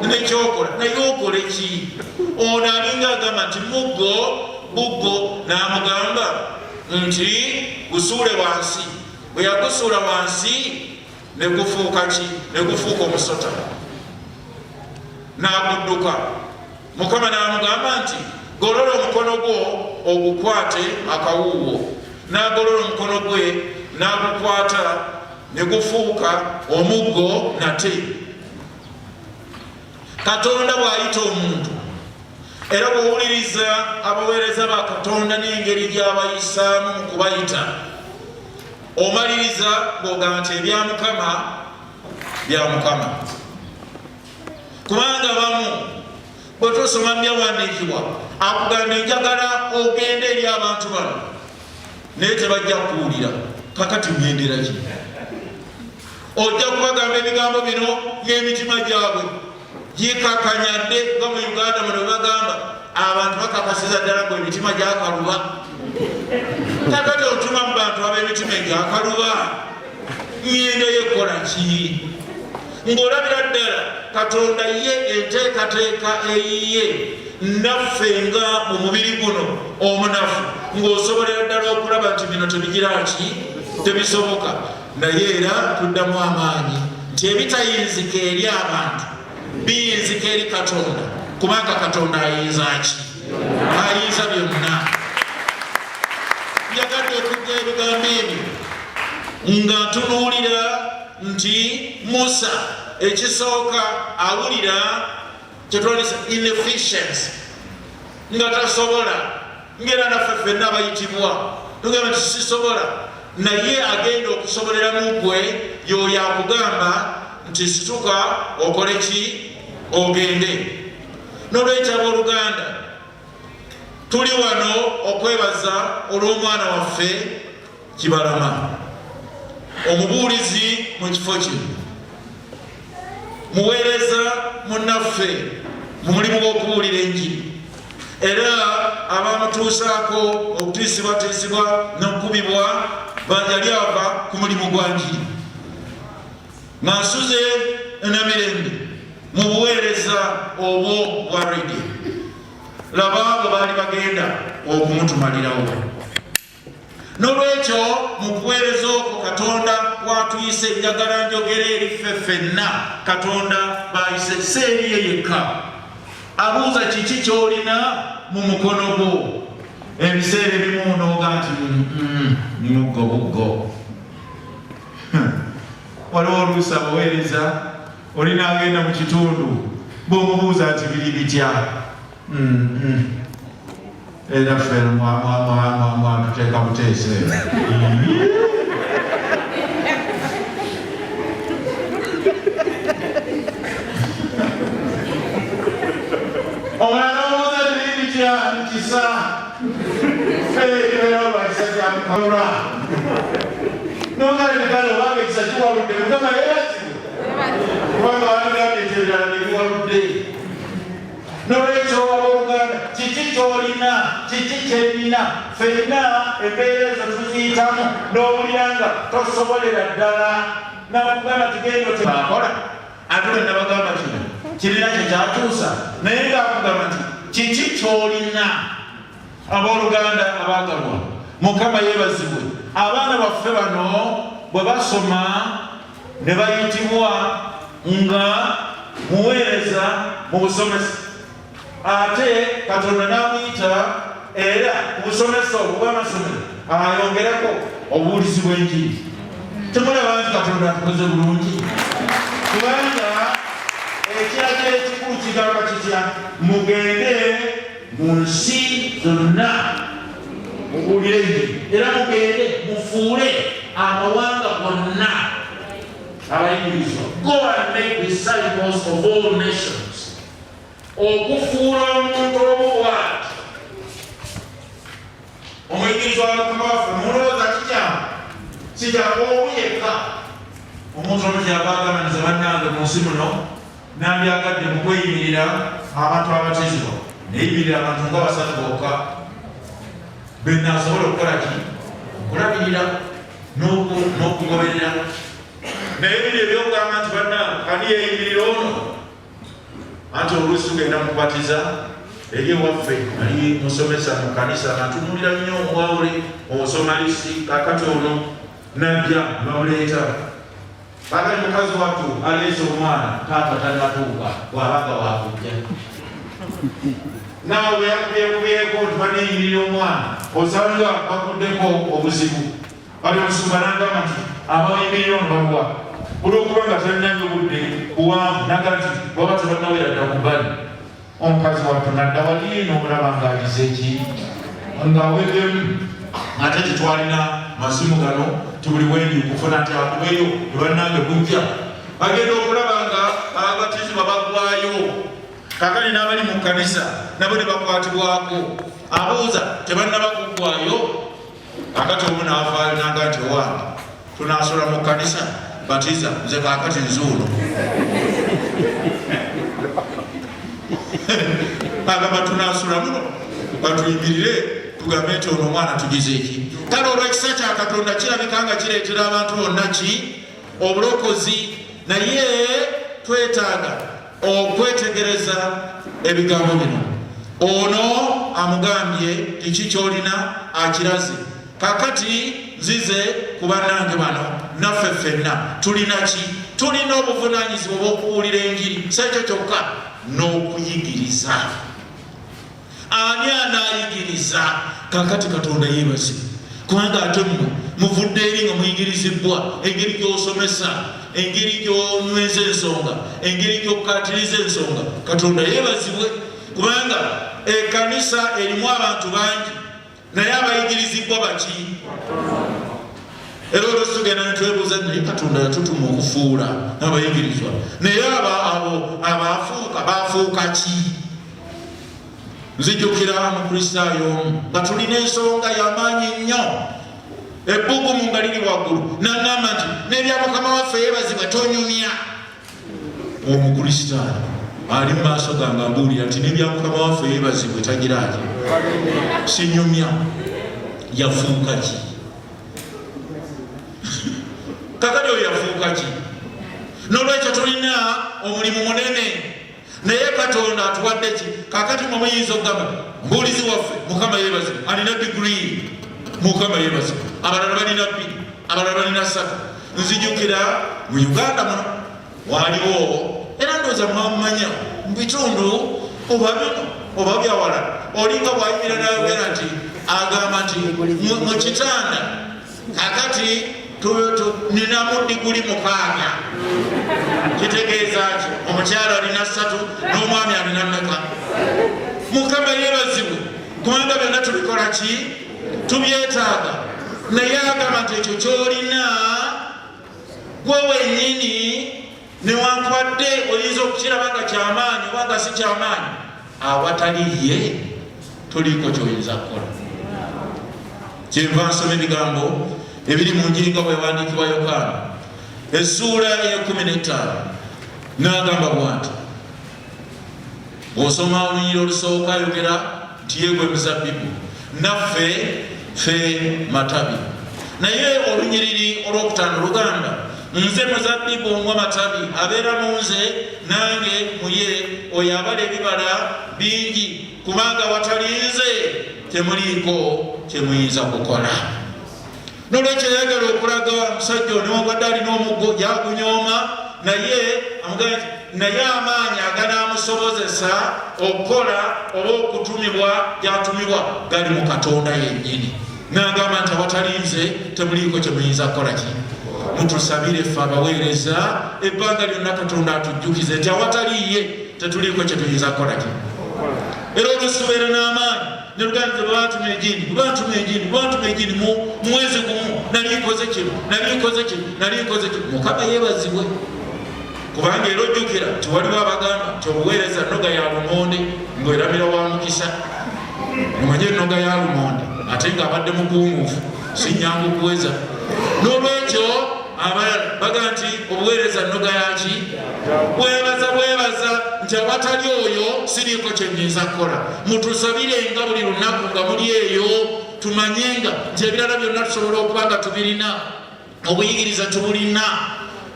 S5: nekyokola, naye okole ki? Ono alinga agamba nti muggo buggo, n'amugamba nti gusuule wansi. Bwe yagusuula wansi ne gufuuka ki? Ne gufuuka omusota, n'agudduka. Mukama n'amugamba nti golola omukono gwo ogukwate akawuuwo. N'agolola omukono gwe n'agukwata ne gufuuka omuggo nate. Katonda bw'ayita omuntu era bw'owuliriza abaweereza ba Katonda n'engeri gy'abayisaamu mu kubayita, omaliriza ng'ogamba nti ebya Mukama bya Mukama. Kubanga bamu bwe tusoma byawandiikibwa akugamba njagala ogende eri abantu bano naye tebajja kuwulira. Kakati mgendera ki? Ojja kubagamba ebigambo bino ng'emitima gyabwe gikakanyadde nga mu Uganda muno bagamba abantu bakakasiza ddala ngo emitima gyakaluba. Kakati otuma mu bantu ab'emitima egyakaluba ngendo yekola ki? Ng'olabira ddala Katonda ye enteekateeka eyiye naffe nga mu mubiri guno omunafu ng'osobolera ddala okulaba nti bino tebigira ki? Tebisoboka. Naye era tuddamu amaanyi nti ebitayinzika eri abantu biyinzika eri Katonda, kubanga Katonda ayinza ki? Ayinza byonna. Yagadde okugga ebigambo ebyo nga tunuulira nti Musa ekisooka awulira kyetwandisa inefficiency nga tasobola, ngera naffe ffenna abayitibwa tugamba nti sisobola, naye agenda okusoboleramu gwe y'oyo akugamba nti situka okole ki? Ogende. N'olwekyo abooluganda tuli wano okwebaza olw'omwana waffe Kibalama, omubuulizi mu kifo kino, muweereza munnaffe mu mulimu gw'okubuulira enjiri, era abamutuusaako okutiisibwatiisibwa n'okukubibwa yali ava ku mulimu gwa njiri. Mansuze Namirembe mu buweereza obwo bwa radio, laba bwe baali bagenda okumutumalirawo. N'olwekyo mu kuweereza okwo Katonda watuyise njagala njogera eri ffe ffenna, Katonda bayise seeri ye yekka. Abuuza kiki ky'olina mu mukono gwo. Ebiseera ebimu n'oga nti muggo buggo. Waliwo oluusi abaweereza olina agenda mu kitundu bw'omubuuza nti biri bitya. Era ffe mwatuteeka buteese. Omwana omubuuza nti biri bitya nkisa. Era lwakisa kyamukalula. Nongale nekale obanga ekisa kiwaludde Mukama yeebazibwe. Kubanga wandagambye nti ebirala ne biwaludde. Nolwekyo abooluganda kiki kyolina kiki kyennina ffenna embeera ezo tuziyitamu n'owuliranga tosobolera ddala nabakugamba tugenda tebakola ate lwe nabagamba kino kirina kyekyatuusa naye ngaakugamba nti kiki kyolina. Abooluganda abaagalwa Mukama yeebazibwe. Abaana baffe bano bwe basoma ne bayitibwa nga muweereza mu busomesa ate Katonda n'amuyita era obusomesa obwo bw'amasomero ayongerako obuwulizi bw'enjiri. Temulaba nti Katonda atukoze bulungi kubanga ekiraga ekikulu kigamba kitya mugende mu nsi zonna mubuulire enjiri era mugende mufuule amawanga gonna abayigirizwa. Go and make disciples of all nations. Okufuula omuntu obuwaati omuyigirizwa Mukama waffe mulowooza kikyamu sikyamu obuyekka. Omuntu omu kyabagamba nze bannange mu nsi muno nandyagadde mu kweyimirira abantu abatizibwa neyimirira abantu nga basatu bokka benaasobola okukola ki okulabirira n'okugoberera. Naye bino ebyokugamba nti bannange ani yeyimirira ono anti oluusi tugenda mukubatiza eri ewaffe ali musomesa mu kanisa natunulira nnyo omwawule omusomalisi kakati ono najja bamuleeta bakali mukazi wattu aleese omwana taata tanatuuka bwabaga wakujja naawe bweyakubyeeko nti baneyimirira omwana osanga bakuddeko obuzibu bali omusumba nagamba nti abayimirira ono baluwa olwokuba nga talinange budde buwanvu naga nti baba tebanawera dda kubali. Omukazi wattu nadda wali n'omulaba ng'alize eki ng'aweddemu ate tetwalina masimu gano tibuli wendi kufuna nti akubeyo ebannange bujja bagenda okulaba nga abatizibwa baggwayo kakali n'abali mu kkanisa nabo ne bakwatibwako abuuza tebannaba kuggwayo akati omu n'avaayo naga nti owange tunaasola mu kkanisa batiza nze kakati nzuuno agamba tunaasula muno batuyimirire tugambe nti ono omwana tugize eki. Kale olw'ekisa kya Katonda kirabika nga kireetera abantu bonna ki obulokozi naye twetaaga okwetegereza ebigambo bino. Ono amugambye kiki kyolina akiraze kakati zize ku bannange bano naffe ffenna tulina ki tulina obuvunaanyizibwa bw'okuwulira enjiri sekyo kyokka n'okuyigiriza. Ani anaayigiriza kakati Katonda yeebase kubanga ate mmwe muvudde eri nga muyigirizibwa engeri gy'osomesa engeri gy'onyweza ensonga engeri gy'okkaatiriza ensonga. Katonda yeebazibwe kubanga ekkanisa erimu abantu bangi naye abayigirizibwa baki era olwesi tugenda netwebuuza naye Katonda yatutuma okufuula n'abayigirizwa naye abo bafuuka ki? Nzijukira mukristaayo omu nga tulina ensonga y'amaanyi nnyo ebbugumu nga liri waggulu nagamba nti n'ebya Mukama waffe yeebazibwa tonyumya. Omukristaayo ali mu maaso gange ambuulira nti n'ebya Mukama waffe yeebazibwe tagira ati sinyumya yafuuka ki? Kakati oyo yafuuka ki? N'olwekyo tulina omulimu munene naye Katonda atuwadde ki? Kakati mwe muyinza okugamba mbuulizi waffe Mukama yeebazibwe alina digrii Mukama yeebazibwe abalala balina bbiri abalala balina ssatu. Nzijukira mu Uganda muno waaliwo era ndowooza mwamumanya mu bitundu oba bino oba byawala olinga bwayimira nayogera nti agamba nti mu kitanda kakati ninamu diguli 6 kitegeeza ki omukyala alina 3 n'omwami alina mmeka? Mukama yeebazibwe kubanga byonna tubikola ki tubyetaaga naye agamba nti ekyo kyolina gwe wennyini newankwadde oyinza okukiraba nga kyamaanyi oba nga si kyamaanyi awatali ye toliko kyoyinza kukola. Kyenva nsoma ebigambo ebiri mu njiri nga bwewandiikibwa Yokaana essuula eya 15 n'agamba bw'ati Osoma olunyiri olusooka ayogera nti yegwe muzabbibu naffe fe matabi. Naye olunyiriri olwokutaano lugamba nze muzabbibu ngwa matabi abeera mu nze nange muye oyo abala ebibala bingi kubanga watali nze temuliiko kyemuyinza kukola. Nolwekyo yayagala okulaga omusajja newankubadde alina omuggo yagunyooma naye amaanyi aganaamusobozesa okukola oba okutumibwa gyatumibwa gali mu Katonda yennyini. N'agamba nti awatali nze temuliiko kyemuyinza kukola ki. Mutusabire ffe abaweereza ebbanga lyonna Katonda atujjukize nti awatali ye tetuliiko kyetuyinza kukola ki. Era olusubeera n'amaanyi neluganze bwantuma egindi mu mwezi gumu nalikoze kino Mukama yeebazibwe. Kubanga era ojjukira nti waliwo abagamba nti obuweereza nnoga ya lumonde ng'eramira wa mukisa. Omanye ennoga ya lumonde ate ng'abadde mukuumuufu si nnyangu kuweza. N'olwekyo abalala baga nti obuweereza nnoga yaki bwebaza nti awatali oyo siriiko kyenyinza kukola. Mutusabirenga buli lunaku nga muli eyo tumanyenga nti ebirala byonna tusobola okuba nga tubirina, obuyigiriza tubulina,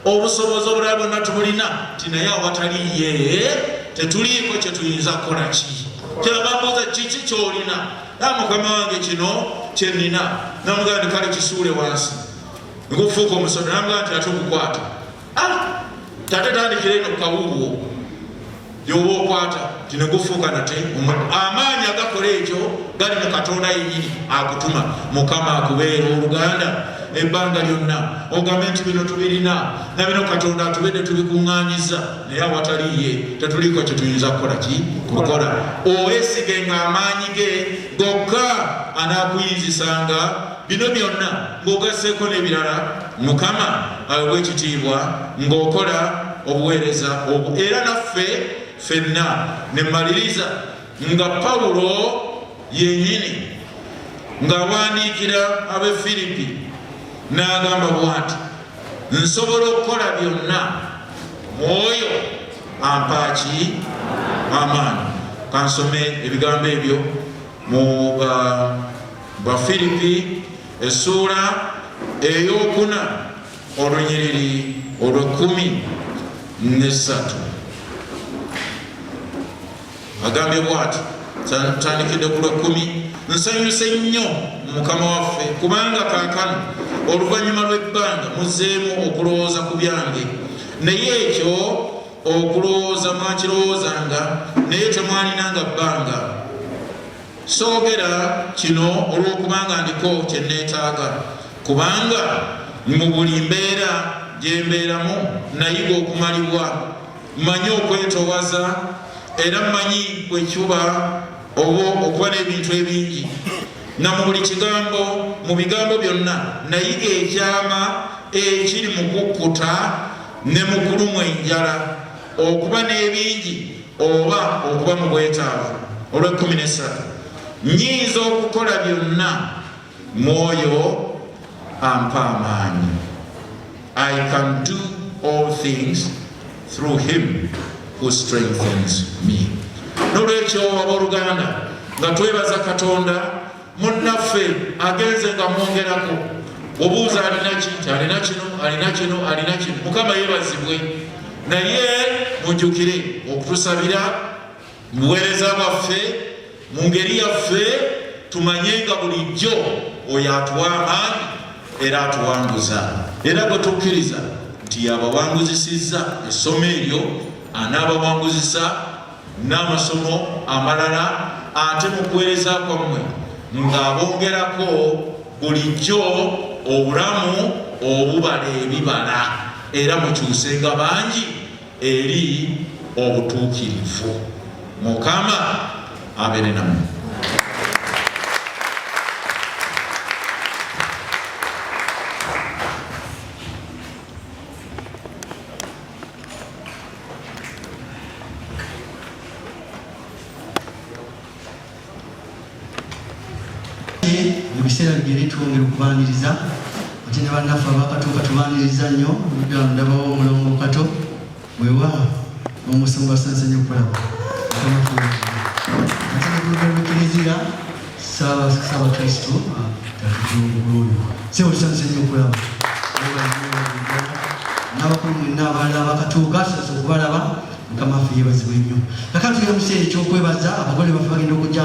S5: obusobozi obulala bwonna tubulina, nti naye awatali ye tetuliiko kyetuyinza kukola ki. Kyabambuuza kiki kyolina? Mukama wange kino kyennina. Namugamba nti kale kisuule wansi ngufuuka omusono. Namugamba nti ate okukwata tate tandikira eno kukawuuwo yoba okwata ti negufuuka nate. Amaanyi agakola ekyo gali mu Katonda yennyini akutuma. Mukama akubeera oluganda ebbanga lyonna ogambe nti bino tubirina na bino Katonda atubedde tubikuŋŋaanyiza, naye awatali ye tetuliiko kyetuyinza kukola ki kukola. Oweesigenga amaanyi ge gokka anaakuyinzisanga bino byonna ng'ogasseeko n'ebirala. Mukama aweebwe ekitiibwa ng'okola obuweereza obwo. Era naffe ffenna ne mmaliriza nga Pawulo yennyini ng'awandiikira ab'e Filipi n'agamba bw'ati, nsobola okukola byonna Mwoyo ampaaki amaanyi. Kansome ebigambo ebyo mu Bafilipi essuula ey'okuna olunyiriri olw'13. Agambye bw'ati, tandikidde ku lw'10, nsanyuse nnyo Mukama waffe kubanga kaakano oluvannyuma lw'ebbanga muzzeemu okulowooza ku byange. Naye ekyo okulowooza mwakirowoozanga naye temwalinanga bbanga. Soogera kino olw'okubanga ndiko kye neetaaga, kubanga mu buli mbeera gye mbeeramu nayiga okumalibwa. Mmanyi okwetoowaza era mmanyi bwe kiba okuba n'ebintu ebingi. Na mu buli kigambo, mu bigambo byonna nayiga ekyama ekiri mu kukkuta ne mu kulumwa enjala, okuba n'ebingi oba okuba mu bwetaavu. Olw'13, nnyinza okukola byonna Mwoyo ampa amaanyi. I can do all things through him who strengthens me. Nolwekyo abooluganda nga twebaza Katonda munnaffe agenze nga mwongerako. Obuuza alina ki? Alina kino. Mukama yeebazibwe. Naye mujjukire okutusabira mu buweereza bwaffe mu ngeri yaffe, tumanye nga bulijjo oyo atuwa amaanyi era atuwanguza. Era bwe tukkiriza nti yabawanguzisizza essomo eryo, anaabawanguzisa n'amasomo amalala ate mu kuweereza kwammwe ng'abongerako bulijjo obulamu obubala ebibala era mukyusenga bangi eri obutuukirivu. Mukama abeere nammwe.
S2: Ebiseera bigere twongera okubaniriza ate ne bannaffe abakatuuka tubaniriza nnyo. Ndabawo omulongo kato wewa omusumba sansenye okulaba Kiliziya saba Kristo tatujugulo sio sansenyo kulaba n'abakulu n'abalaba katuuka sasa okubalaba mukama ffe yeebazibwa ennyo kakati tuya museera ekyokwebaza abagole baffe bagenda okujja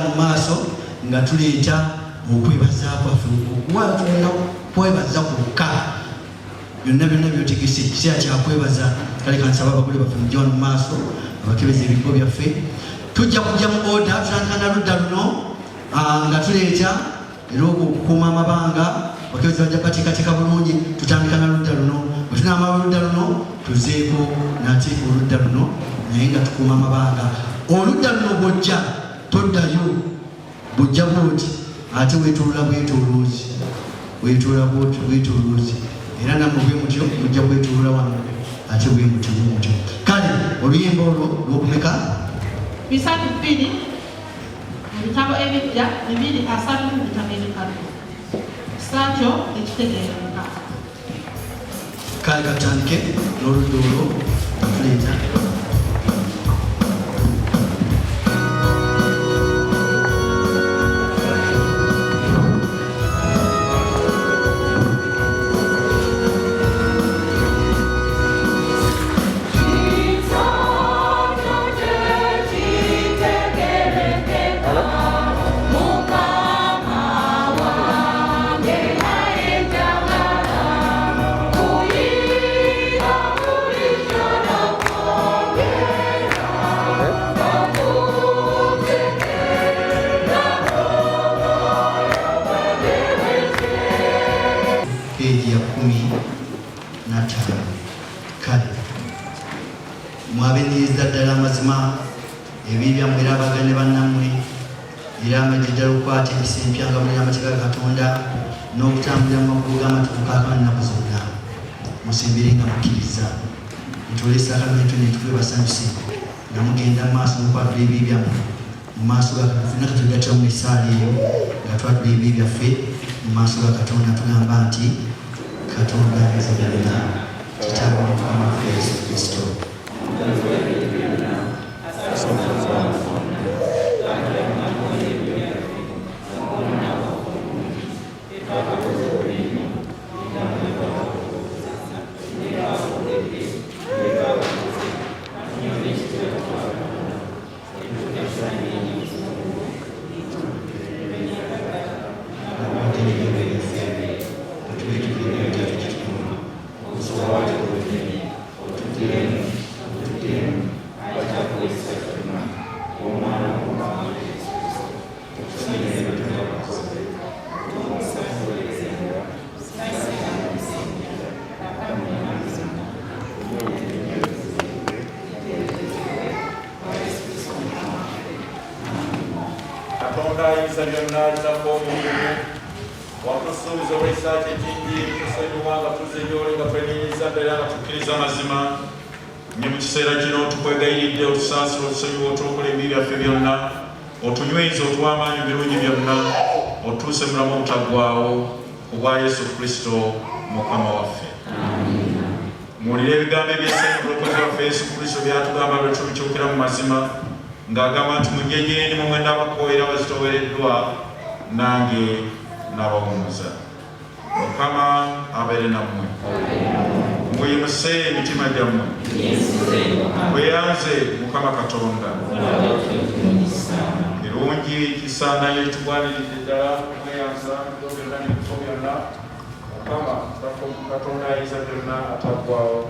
S2: mu maaso nga tuleeta okwebaza kwaffe okuwatuna kwebaza kwokka byonna byotegese ekiseera kyakwebaza kale kansaba abagole baffe mujja mu maaso abakebeza ebigo byaffe tujja kujja mu oda tutandika na ludda luno nga tuleeta era okukuuma amabanga bakebeza bajja kubateekateeka bulungi tutandika na ludda luno bwe tunaamala oludda luno tuzeeko nate oludda luno naye nga tukuuma amabanga oludda luno bwojja toddayo bwojja bwoti ate weetoolola bwetooloozi era namwe bwe mutyo mujja kwetoolola wano ate bwe mutyo kale oluyimba olwo lwokumeka
S4: Bisatu bibiri ebitabo ebipya 2:3 mu bitabo ebikalu sakyo ekitegeereka
S2: kale katandike n'oludda olwo tuleeta mwabenyiza ddala amazima ebibya mwera abagane bannammwe era amagejja okukwata emisa empya nga mulina amateeka ga Katonda n'okutambulira mu makubo g'amatukuko ag'amanyi ennaku zonna musimbire nga mukkiriza nitulesa akamento netukwebasanyuse nga mugenda mu maaso mukwatula ebibi byammwe mu maaso ga Katonda katwegattira mu essaala eyo nga twatula ebibi byaffe mu maaso ga Katonda tugamba nti Katonda ayinza byonna kitaawe Mukama waffe Yesu Kristo
S5: ayinza byonna alinako omulimu wakusuubiza olw'ekisaaki ekingi tusonyiwa nga tuzinyoole nga tweninyiza ddala nga tukkiriza amazima ne mu kiseera kino tukwegayiridde otusaasira otusonyiwa otulokola ebibi byaffe byonna otunyweza otuwa amaanyi birungi byonna otuuse mulamu obutaggwaawo ku bwa Yesu Kristo Mukama waffe. Muwulire ebigambo eby'essanyu obulokozi waffe Yesu Kristo byatugamba lwe tubikyukira mu mazima ng'agamba nti mujje gye ndi mmwe mwenna abakooyera bazitoowereddwa nange n'abawummuza. Mukama abeere nammwe. Mweyimuse emitima gyammwe. Mweyanze Mukama Katonda. Kirungi kisaanayo tugwaniridde ddala mweyanza mu byonna n'ebifo byonna. Mukama Katonda ayinza byonna ataggwaawo.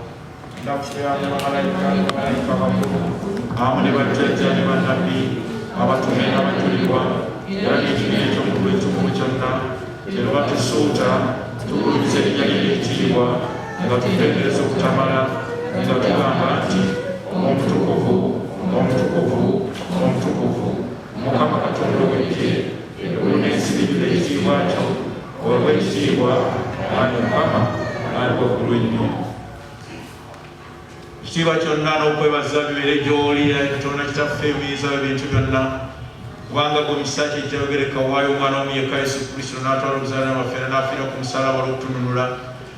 S5: Nakuyamba bamalayika bakulu awamu ne bajjajja ne bannabbi abatume n'abajulirwa era n'ekibiina eky'omukulu ekikulu kyonna era batusuuta tukulumiza erinnya lye ery'ekitiibwa nga tutendereza okutamala nga tugamba nti omutukuvu omutukuvu omutukuvu Mukama Katonda ow'eggye eggulu n'ensi bijjula ekitiibwa kyo olw'ekitiibwa ani Mukama ali waggulu ennyo. Ekitiibwa kyonna n'okwebaza bibeere gy'oli Katonda kitaffe muyiza ebintu byonna kubanga gwe mu kisa kye kyayogereka waayo omwana omu yekka Yesu Kristo n'atwala obuzaaliranwa waffe era n'afiira ku musaalaba olw'okutununula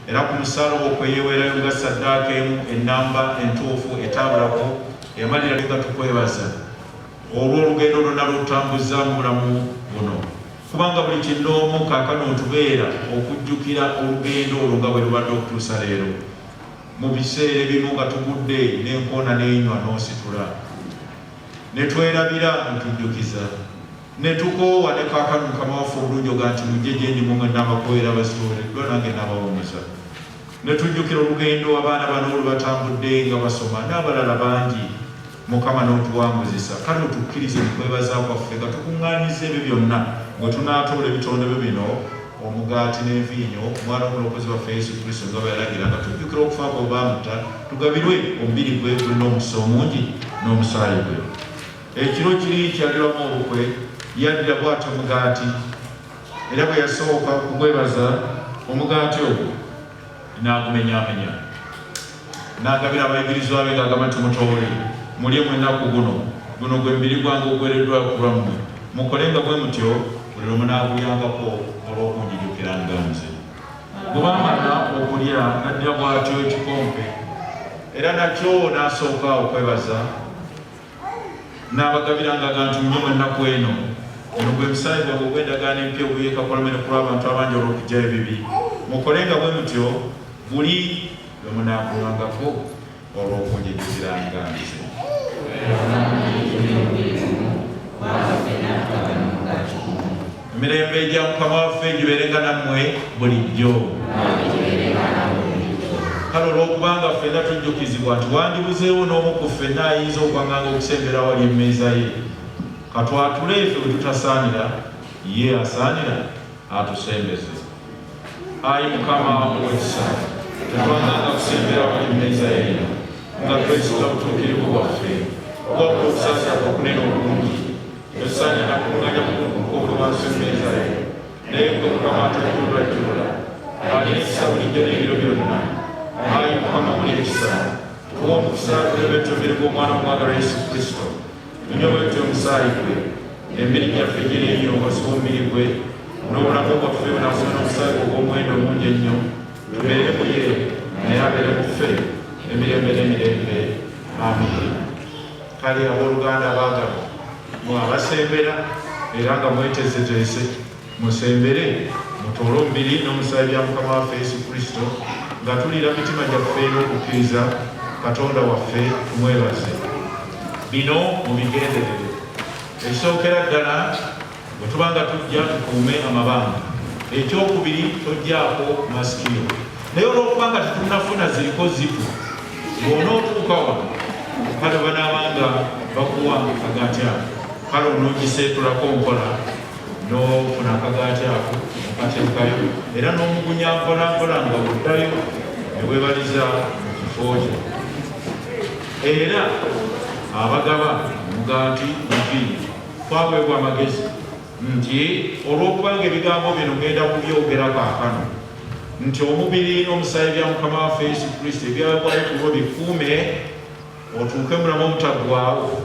S5: era ku musaalaba okwo yeeweerayo nga ssaddaaka emu ennamba entuufu etaabulako eyamalira nga tukwebaza olw'olugendo lwonna lw'otutambuza mu bulamu buno, kubanga buli kinoomu kaakano otubeera okujjukira olugendo olwo nga bwe lubadde okutuusa leero. Mu biseera ebimu nga tugudde n'enkoona n'enywa n'ositula, ne twerabira ntujjukiza, ne tukoowa ne kaakano Mukama waffe obulungi oga nti mujje gye ndi mwe n'abakoera abasitooleddwa nange n'abawumuza. Ne tujjukira olugendo abaana bano olwo batambudde nga basoma n'abalala bangi, Mukama n'otuwanguzisa. Kale otukkirize mu kwebaza kwaffe nga tukuŋŋaanyiza ebyo byonna bwe tunaatoola ebitondebyo bino, omugaati n'enviinyo, omwana w'omulokozi waffe Yesu Kristo nga bwe yalagira, nga tujjukira okufa kwe baamutta, tugabirwe omubiri gwe gulina omusa omungi n'omusaayi gwe. Ekiro kiri kyaliramu olukwe, yaddira bw'atyo omugaati, era bwe yasooka okugwebaza omugaati ogwo n'agumenyaamenya, n'agabira abayigirizwa be ng'agamba nti mutoole mulye mwennaku guno gwe mubiri gwange ogwereddwa ku lwammwe, mukolenga bwe mutyo buli lumu n'agulyangako olw'okunjijukira nga nze. Bwe baamala okulya n'addira bw'atyo ekikompe, era nakyo n'asooka okwebaza, n'abagabiranga nti munywe mwennaku eno, guno gwe musaayi gwange ogw'endagaano empya oguyekakolamire ku lw'abantu abangi olw'okuggya ebibi, mukolenga bwe mutyo buli lwe munaagunywangako olw'okunjijukira nga nze. Emirembe gya Mukama waffe gibeerenga nammwe bulijjo. Kale olw'okubanga ffenna tujjukizibwa nti wandibuzeewo n'omu ku ffenna ayinza okwanganga okusembera awali emmeeza ye, katwatule ffe bwe tutasaanira, ye asaanira atusembeze. Ayi Mukama ow'ekisa, tetwanganga kusembera awali emmeeza ye nga twesiga butuukirivu bwaffe obwabula okusaasira okunene obulungi, tetusaanira nakunganya mukunkubwe wansi emmeeza ye, naye gwe Mukama atajjulajjula alina ekisa bulijjo n'ebiro byonna. Ayi Mukama muli ekisa, tuwa omukisa tulebetyo emibiri gw'omwana omwagalwa Yesu Kristo, tunyowetyo omusaayi gwe, emibiri gyaffe giri ennyo obasiba omubiri gwe, n'obulamu bwaffe bunafuba n'omusaayi gwe ogw'omuwendo omungi ennyo, tubeere mu ye naye abeere mu ffe emirembe n'emirembe. Amiin. Kale abooluganda abaagalwa, mwe abasembera era nga mweteeseteese, musembere mutoole omubiri n'omusaayi bya Mukama waffe Yesu Kristo, nga tuliira mitima gyaffe n'okukkiriza Katonda waffe tumwebaze. Bino mubigenderere. Ekisookera ddala bwe tuba nga tujja tukuume amabanga. Ekyokubiri tojjaako masikiro. Naye olw'okuba nga tetunnafuna ziriko zipu, bw'onootuuka wano kale banaabanga bakuwa akagaati ako, kale onoogiseetulako mpola n'ofuna akagaati ako okateekayo, era n'omugunya mpolampola nga buddayo ne weebaliza mu kifo kyo. Era abagaba omugaati enviiri twaweebwa amagezi nti olw'okubanga ebigambo bino ngenda kubyogera kaakano, nti omubiri n'omusaayi bya Mukama waffe Yesu Kristo ebyawebwayo kulwo bikuume otuuke mulamu omutaggwaawo.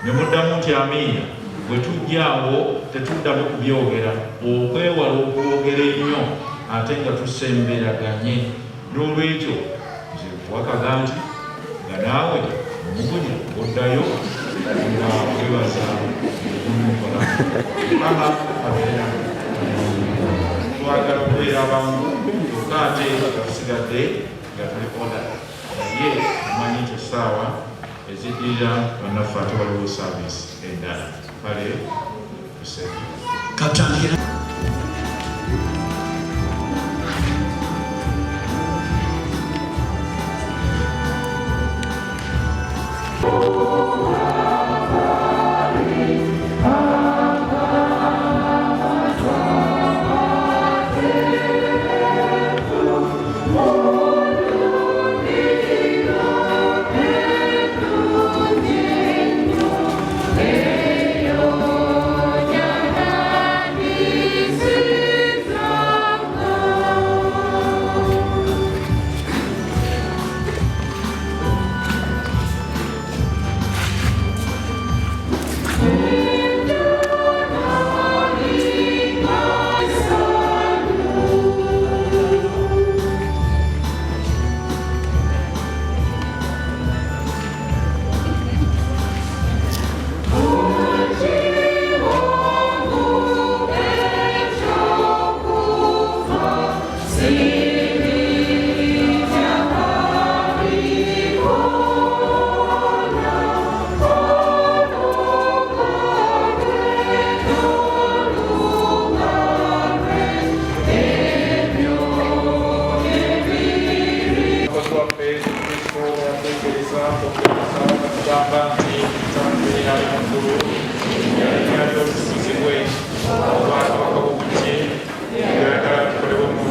S5: Ne muddamu nti amiina. Bwe tujjaawo tetuddamu kubyogera, okwewala okwogera ennyo ate nga tusemberaganye. N'olwekyo nze nkuwakaga nti nga naawe omugunya oddayo nga webaza omukola. Mukama abeera twagala okubeera abangu kyokka ate nga tusigadde nga tuli oda, naye omanyi nti essaawa eziddirira bannaffe ate waliwo saaviisi endala. Kale tusembere.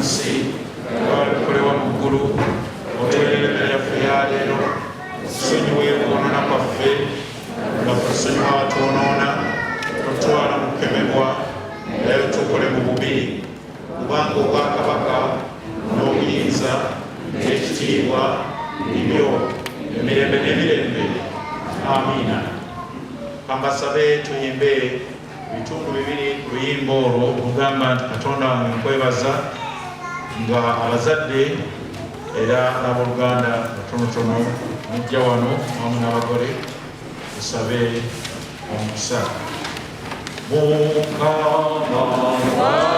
S5: nsi twakolebwa mu ggulu otuweerera emmere yaffe ya leero tusonyiwe okwonoona kwaffe nga tusonyiwa atwonoona totwala mu kukemebwa naye tukole mu bubi kubanga obwakabaka n'obuyinza n'ekitiibwa ibyo emirembe n'emirembe amiina. Kambasabe tuyimbe bitundu bibiri ku luyimba olwo olugamba nti Katonda wange nkwebaza, nga abazadde era n'abooluganda batonotono mujja wano wamu n'abagole tusabe omukisa. Mukama wange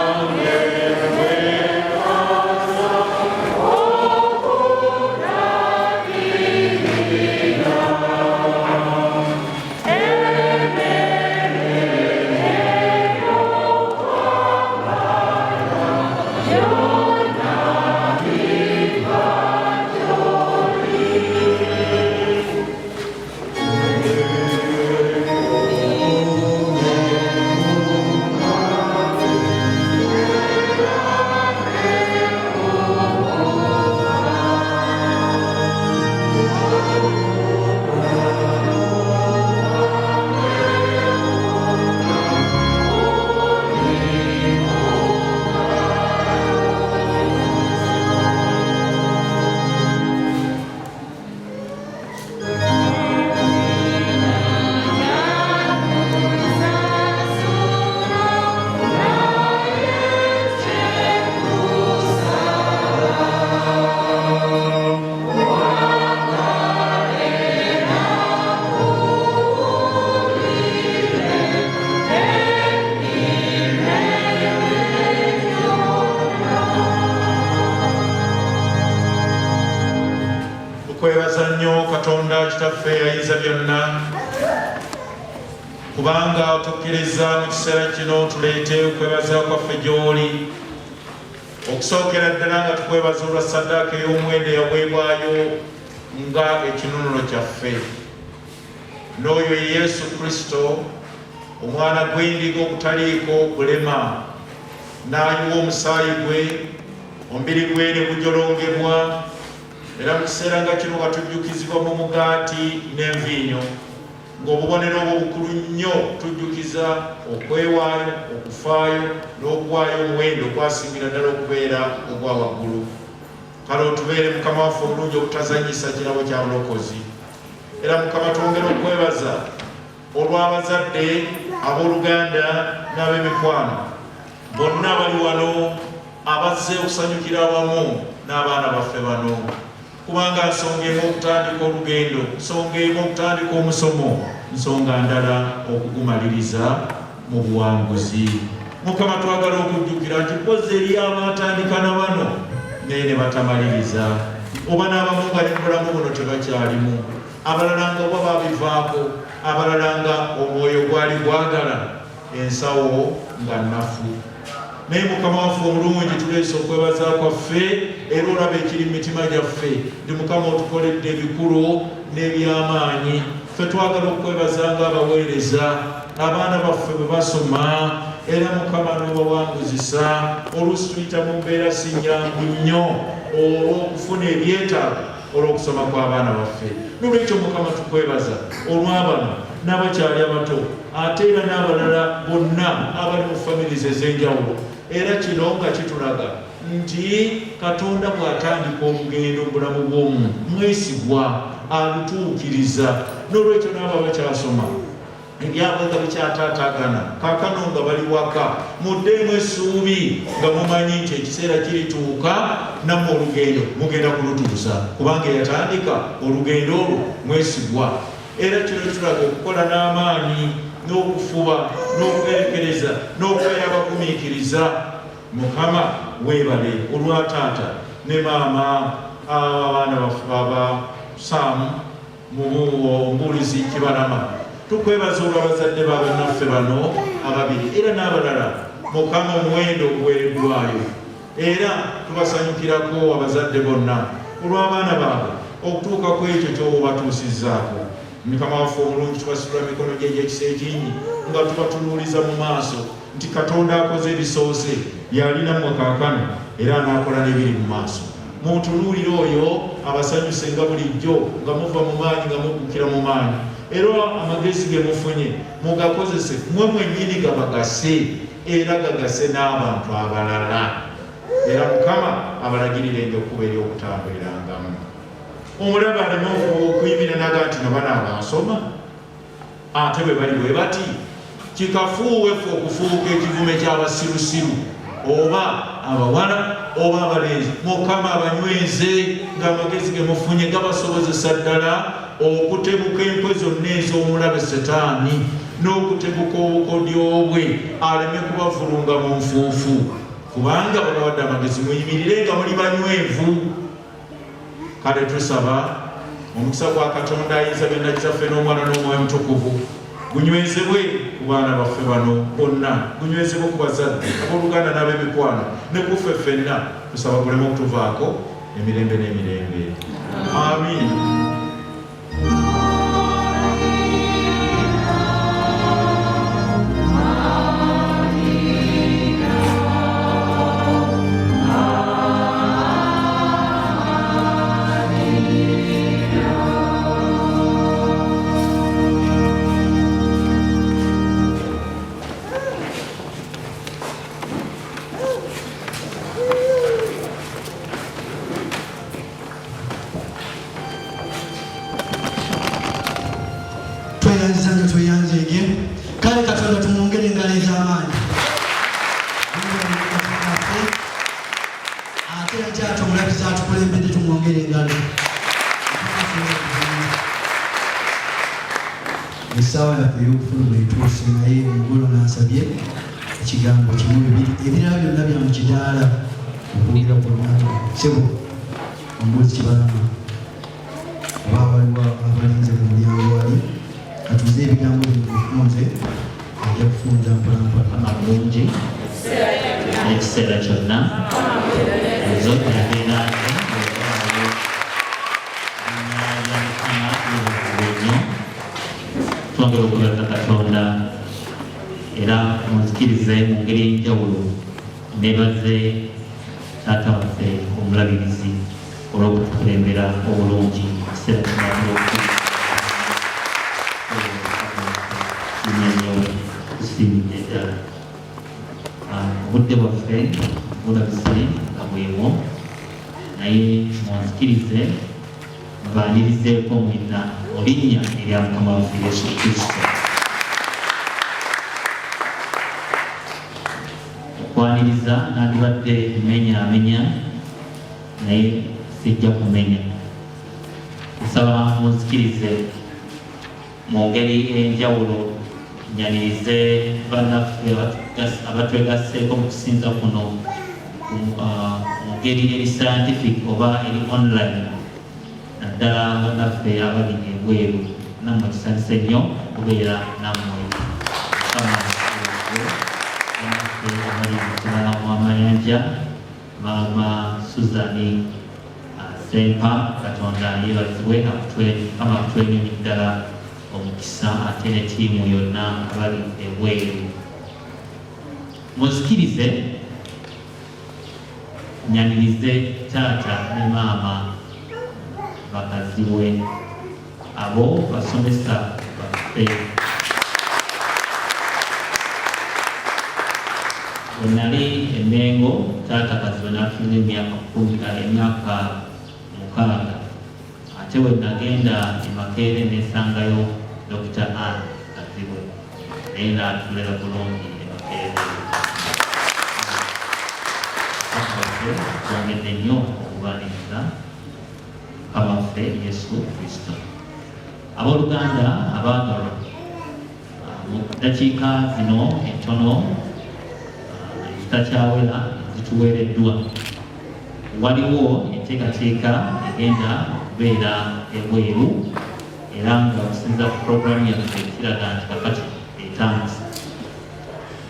S5: Katonda kitaffe ayinza byonna kubanga otukkiriza mu kiseera kino tuleete okwebaza kwaffe gy'oli. Okusookera ddala nga tukwebaza olwa ssaddaaka ey'omuwendo eyaweebwayo nga ekinunulo kyaffe, n'oyo Yesu Kristo omwana gw'endiga ogutaliiko bulema, n'ayiwa omusaayi gwe, omubiri gwe ne gujolongebwa. Era mu kiseera nga kino nga tujjukizibwa mu mugaati n'enviinyo, ng'obubonero obwo bukulu nnyo tujjukiza okwewaayo, okufaayo n'okuwaayo omuwendo ogwasingira ddala okubeera ogwa waggulu. Kale otubeere Mukama waffe omulungi obutazanyisa kirabo kya bulokozi. Era Mukama twongera okwebaza olw'abazadde, abooluganda n'ab'emikwano bonna abali wano abazze okusanyukira awamu n'abaana baffe bano, kubanga nsonga emu okutandika olugendo, nsonga emu okutandika omusomo, nsonga ndala okugumaliriza mu buwanguzi. Mukama twagala okujjukira nti pozi eri abatandika na bano naye ne batamaliriza, oba n'abamu nga nebulamu buno tebakyalimu, abalala nga bwa babivaako, abalala nga omwoyo gwali gwagala, ensawo nga nnafu. Naye Mukama waffe omulungi tuleese okwebaza kwaffe era olaba ekiri mu mitima gyaffe ndi Mukama otukoledde ebikulu n'ebyamaanyi. Ffe twagala okwebaza ng'abaweereza, abaana baffe bwe basoma era Mukama n'obawanguzisa. Oluusi tuyita mu mbeera si nnyangu nnyo olw'okufuna ebyetaago olw'okusoma kw'abaana baffe. N'olwekyo Mukama tukwebaza olw'abano n'abakyali abato ate era n'abalala bonna abali mu famirizi ez'enjawulo. Era kino nga kitulaga nti Katonda bw'atandika olugendo mu bulamu bw'omuntu mwesigwa, alutuukiriza. N'olwekyo n'abo abakyasoma ebyabwe nga bikyataatagana, kaakano nga bali waka, muddeemu essuubi nga mumanyi nti ekiseera kirituuka nammwe olugendo mugenda kulutuusa, kubanga eyatandika olugendo olwo mwesigwa. Era kino kitulaga okukola n'amaanyi n'okufuba n'okwerekereza n'okubeera abagumiikiriza. Mukama weebale olwa taata ne maama abaana baffe aba Saamu mu Mbulizi Kibalama. Tukwebaza olw'abazadde b'abannaffe bano ababiri era n'abalala. Mukama omuwendo oguweereddwayo era tubasanyukirako abazadde bonna olw'abaana baabwe okutuuka ku ekyo ky'obatuusizzaako. Mukama waffe omulungi tubasitula mikono gye egy'ekisa ekingi nga tubatunuuliza mu maaso nti Katonda akoze ebisoose, y'alinammwe kaakano era n'akola n'ebiri mu maaso. Mutunuulire oyo abasanyuse nga bulijjo nga muva mu maanyi nga muggukira mu maanyi. Era amagezi ge mufunye mugakozese mmwe mwennyini gabagase era gagase n'abantu abalala. Era Mukama abalagirirenga ekkubo ery'okutambulirangamu. Omulaba aleme okuyimira naga nti nabana abansoma ate bwe bali bwe bati kikafuuwefu okufuuka ekivume ky'abasirusiru oba abawala oba abalenzi. Mukama abanyweze ng'amagezi ge mufunye gabasobozesa ddala okutebuka enkwe zonna ez'omulabe Setaani n'okutebuka obukodyo bwe aleme kubavulunga mu nfuufu. Kubanga babawadde amagezi muyimirire nga muli banywevu. Kale tusaba omukisa gwa Katonda ayinza byonna kitaffe n'Omwana n'Omwoyo Mutukuvu gunywezebwe ku baana baffe bano bonna, gunywezebwe ku bazadde abooluganda n'ab'emikwano ne ku ffe ffenna. Tusaba guleme okutuvaako emirembe n'emirembe. Amiina.
S2: Kale Katonda tumwongere engalo ez'amaanyi. Ate ate omulabiza atukulembedde tumwongere engalo. Essaawa yaffe ey'okufuna bwetuuse naye omugolo n'ansabye ekigambo kimu bibiri ebirala byonna bya mu kidaala okuwulira kwonna sebo ombuzi kibalama oba waliwo abalinze mu mulyango wali atuze ebigambo bimufunze ajja kufunza mpolampola
S6: amalungi ekiseera kyonna ezo yagenda twongera okubeera Katonda era munzikirize mu ngeri ey'enjawulo neebaze taata waffe omulabirizi olw'okutukulembera obulungi ekiseera kyonna kusiimidde ddala. Obudde bwaffe bulabize nga bwemwo naye munzikirize mbaanirizeeko mwena mu linnya erya Mukama waffe Yesu Kristo. Okwaniriza nandibadde menyaamenya naye sijja kumenya. Nsaba munzikirize mu ngeri ey'enjawulo nyanirize bannaffe abatwegasseeko mu kusinza kuno mu ngeri eri scientific oba eri online. Naddala bannaffe abali ebweru nammwe kisanise nnyo okubeera nammwe. Bannaffe abali mukimala mu amayanja Maama Suzani Sempa, Katonda yeebazibwe Mukama akutwenyonyi ddala omukisa ate ne ttiimu yonna abali ebweru. Muzikirize nyanirize taata ne maama bakaziwe abo basomesa baffe. Bwe nali Emmengo taata kaziwe n'afiira emyaka 6 ate bwe nagenda e Makerere nesangayo Dr. Ann Kaziwe naye n'atulera bulungi e Makerere. Twongedde nnyo okubaniriza Mukama waffe Yesu Kristo. Abooluganda abaagalwa, mu ddakiika zino entono ezitakyawera zituweereddwa, waliwo enteekateeka egenda okubeera ebweru era nga okusinza ku puroguramu yaffe kiraga nti kakati etandise.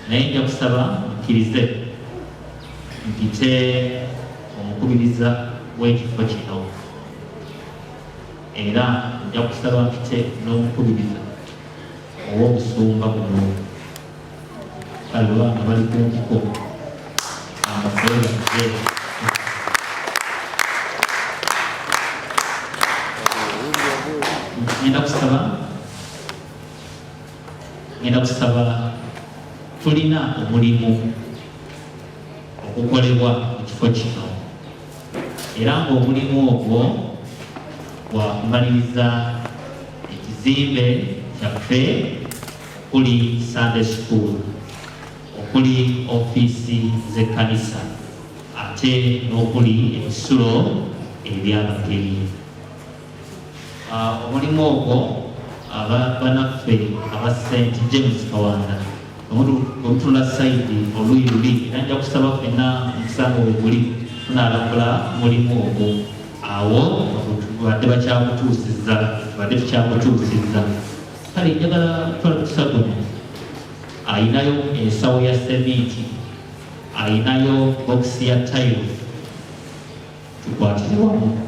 S6: Naye nja kusaba mukkirize mpite omukubiriza w'ekifo kino era nja kusaba mpite n'omukubiriza ow'obusumba buno. Kale oba nga bali kumpiko ambaseera ngenda kusaba tulina omulimu okukolebwa mu kifo kino era ng'omulimu ogwo wakumaliriza ekizimbe kyaffe okuli Sunday School, okuli ofiisi z'ekkanisa ate n'okuli ebisulo eby'abagenyi. Omulimu ogwo banaffe aba St. James Kawanda omutunula sayidi oluyi luli era nja kusaba ffenna omusango we guli tunaalambula mulimu ogwo awo tubadde tukyamutuusizza kale njagala twalatusa guno ayinayo ensawo ya sementi, ayinayo bokisi ya tayiru tukwatire wamu,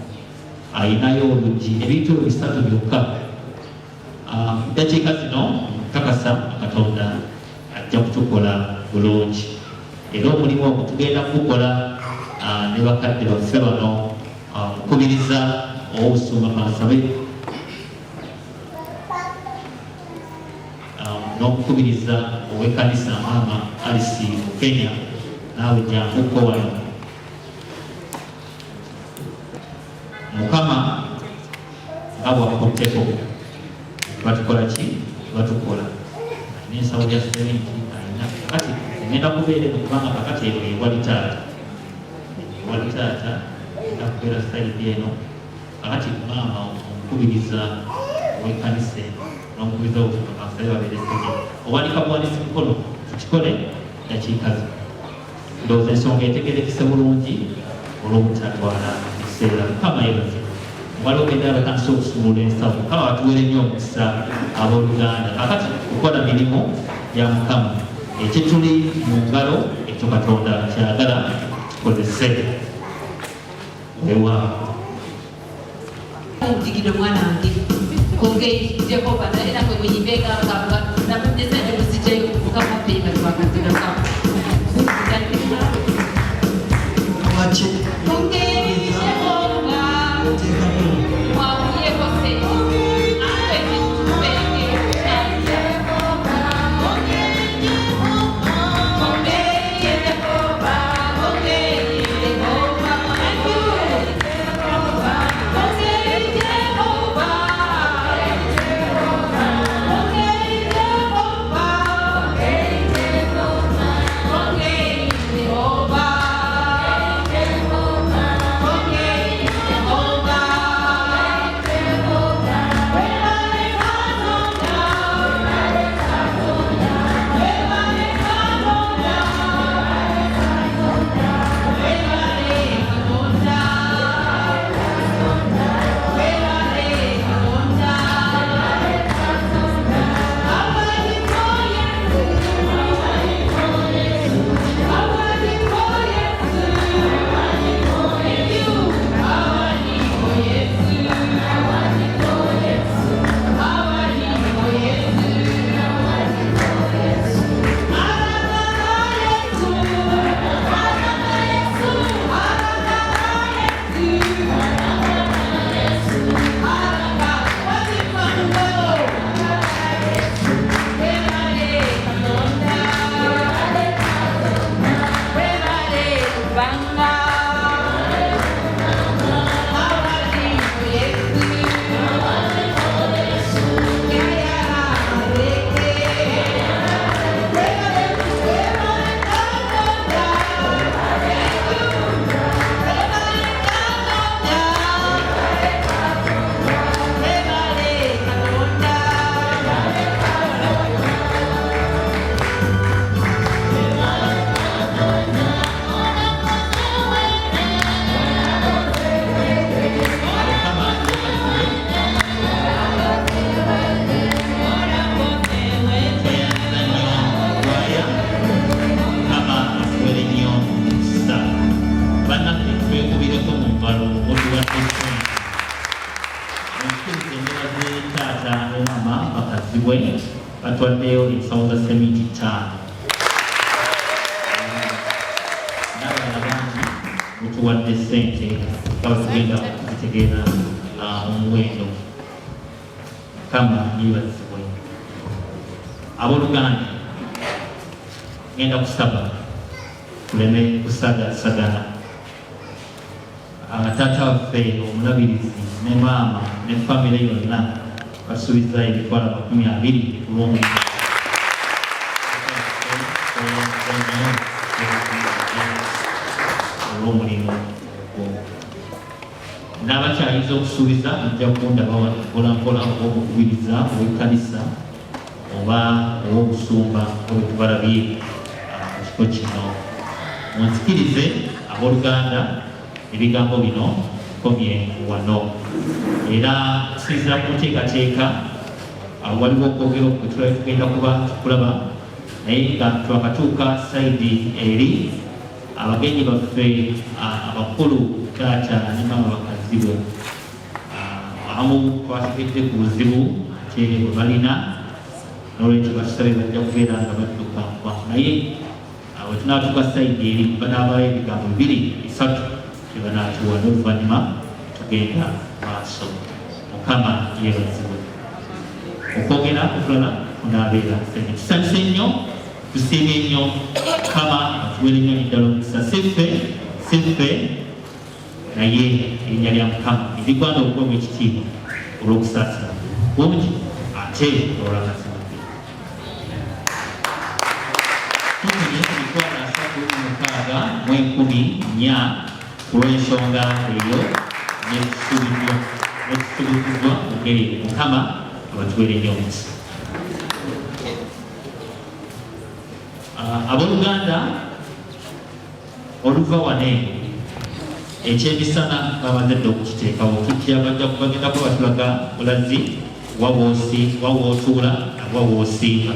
S6: ayinayo oluggi, ebintu ebyo bisatu byokka. Dakiika zino kakasa Katonda ajja kutukola bulungi era omulimu ogwo tugenda kugukola ne bakadde baffe bano mukubiriza ow'obusuuba kansabe n'okukubiriza ow'ekkanisa Maama Alice mu Kenya naawe janguko wano. Mukama nga bwakutteko batukola ki? Batukola n'ensawo ya sementi alina kakati egenda kubeera kubanga kakati eyo ewali taata enda kubeera sayidi eno kakati maama omukubiriza ow'ekkanisa n'omukubiriza ow'obusuubakansabe babeere sege owanika buwanisi mukono tukikole dakiika zino ndowooza ensonga etegerekese bulungi olw'obutatwala ekiseera. Mukama yebaze waliwo benda bakanisa okusumula ensawo. Mukama batuwere nnyo omukisa abooluganda kakati kukola mirimu gya Mukama ekituli mu ngalo ekyo Katonda kyagala tukozese ewaabo.
S7: Ndigire mwana wange kongei Jehova naenda kwe mwenyibega kabuka na kundeza ndio sije kama pema kwa katika kama
S2: wache
S7: kongei Jehova wa yekose ape kitubenge Jehova kongei Jehova
S6: bwe batwaddeyo ensawo za sementi 5 n'abalala bangi mutuwadde ssente nga batugenda okuzitegeera omuwendo. Mukama yeebazibwe. Abooluganda ngenda kusaba tuleme kusagasagana. Taata waffe omulabirizi ne maama ne famire yonna basuubiza emitwalo 20 ku lw'omulimu olw'omulimu ogwo. N'abakyayinza okusuubiza mujja kundaba wano mpolampola obw'okukubiriza ow'ekkanisa oba ow'obusumba bwe tubalabye ku kifo kino. Munzikirize abooluganda ebigambo bino komye wano era tusinzira ku nteekateeka waliwo okwogera kwe tulaba tugenda kuba tukulaba naye nga twakatuuka sayidi eri abagenyi baffe abakulu taata ne maama bakazibwe abamu twategedde ku buzibu ate bwe balina n'olwekyo batusabe bajja kubeera nga badduka naye bwe tunaatuuka sayidi eri banaabayo ebigambo 2-3 byebanatuwa n'oluvannyuma tugenda maaso. Mukama yeebazibwe. Okwogera okulala kunaabeera sente. Tusanyuse nnyo, tusiimye nnyo Mukama atuwere nnyo eddala omukisa. Siffe naye erinnya lya Mukama erigwana okuwa ekitiibwa olw'okusaasira bungi ate olw'amazima ge. Tufunye emitwalo 36,400 olw'ensonga eyo n'ekisubizibwa mugere. Mukama abatuwere nnyo omukisa. Abooluganda oluva wane ekyemisana bamaze dde okukiteekawo tukya bajja kubagendako batulaga bulazi wawootuula wawoosimba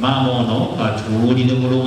S6: maama ono atuwulire bulungi.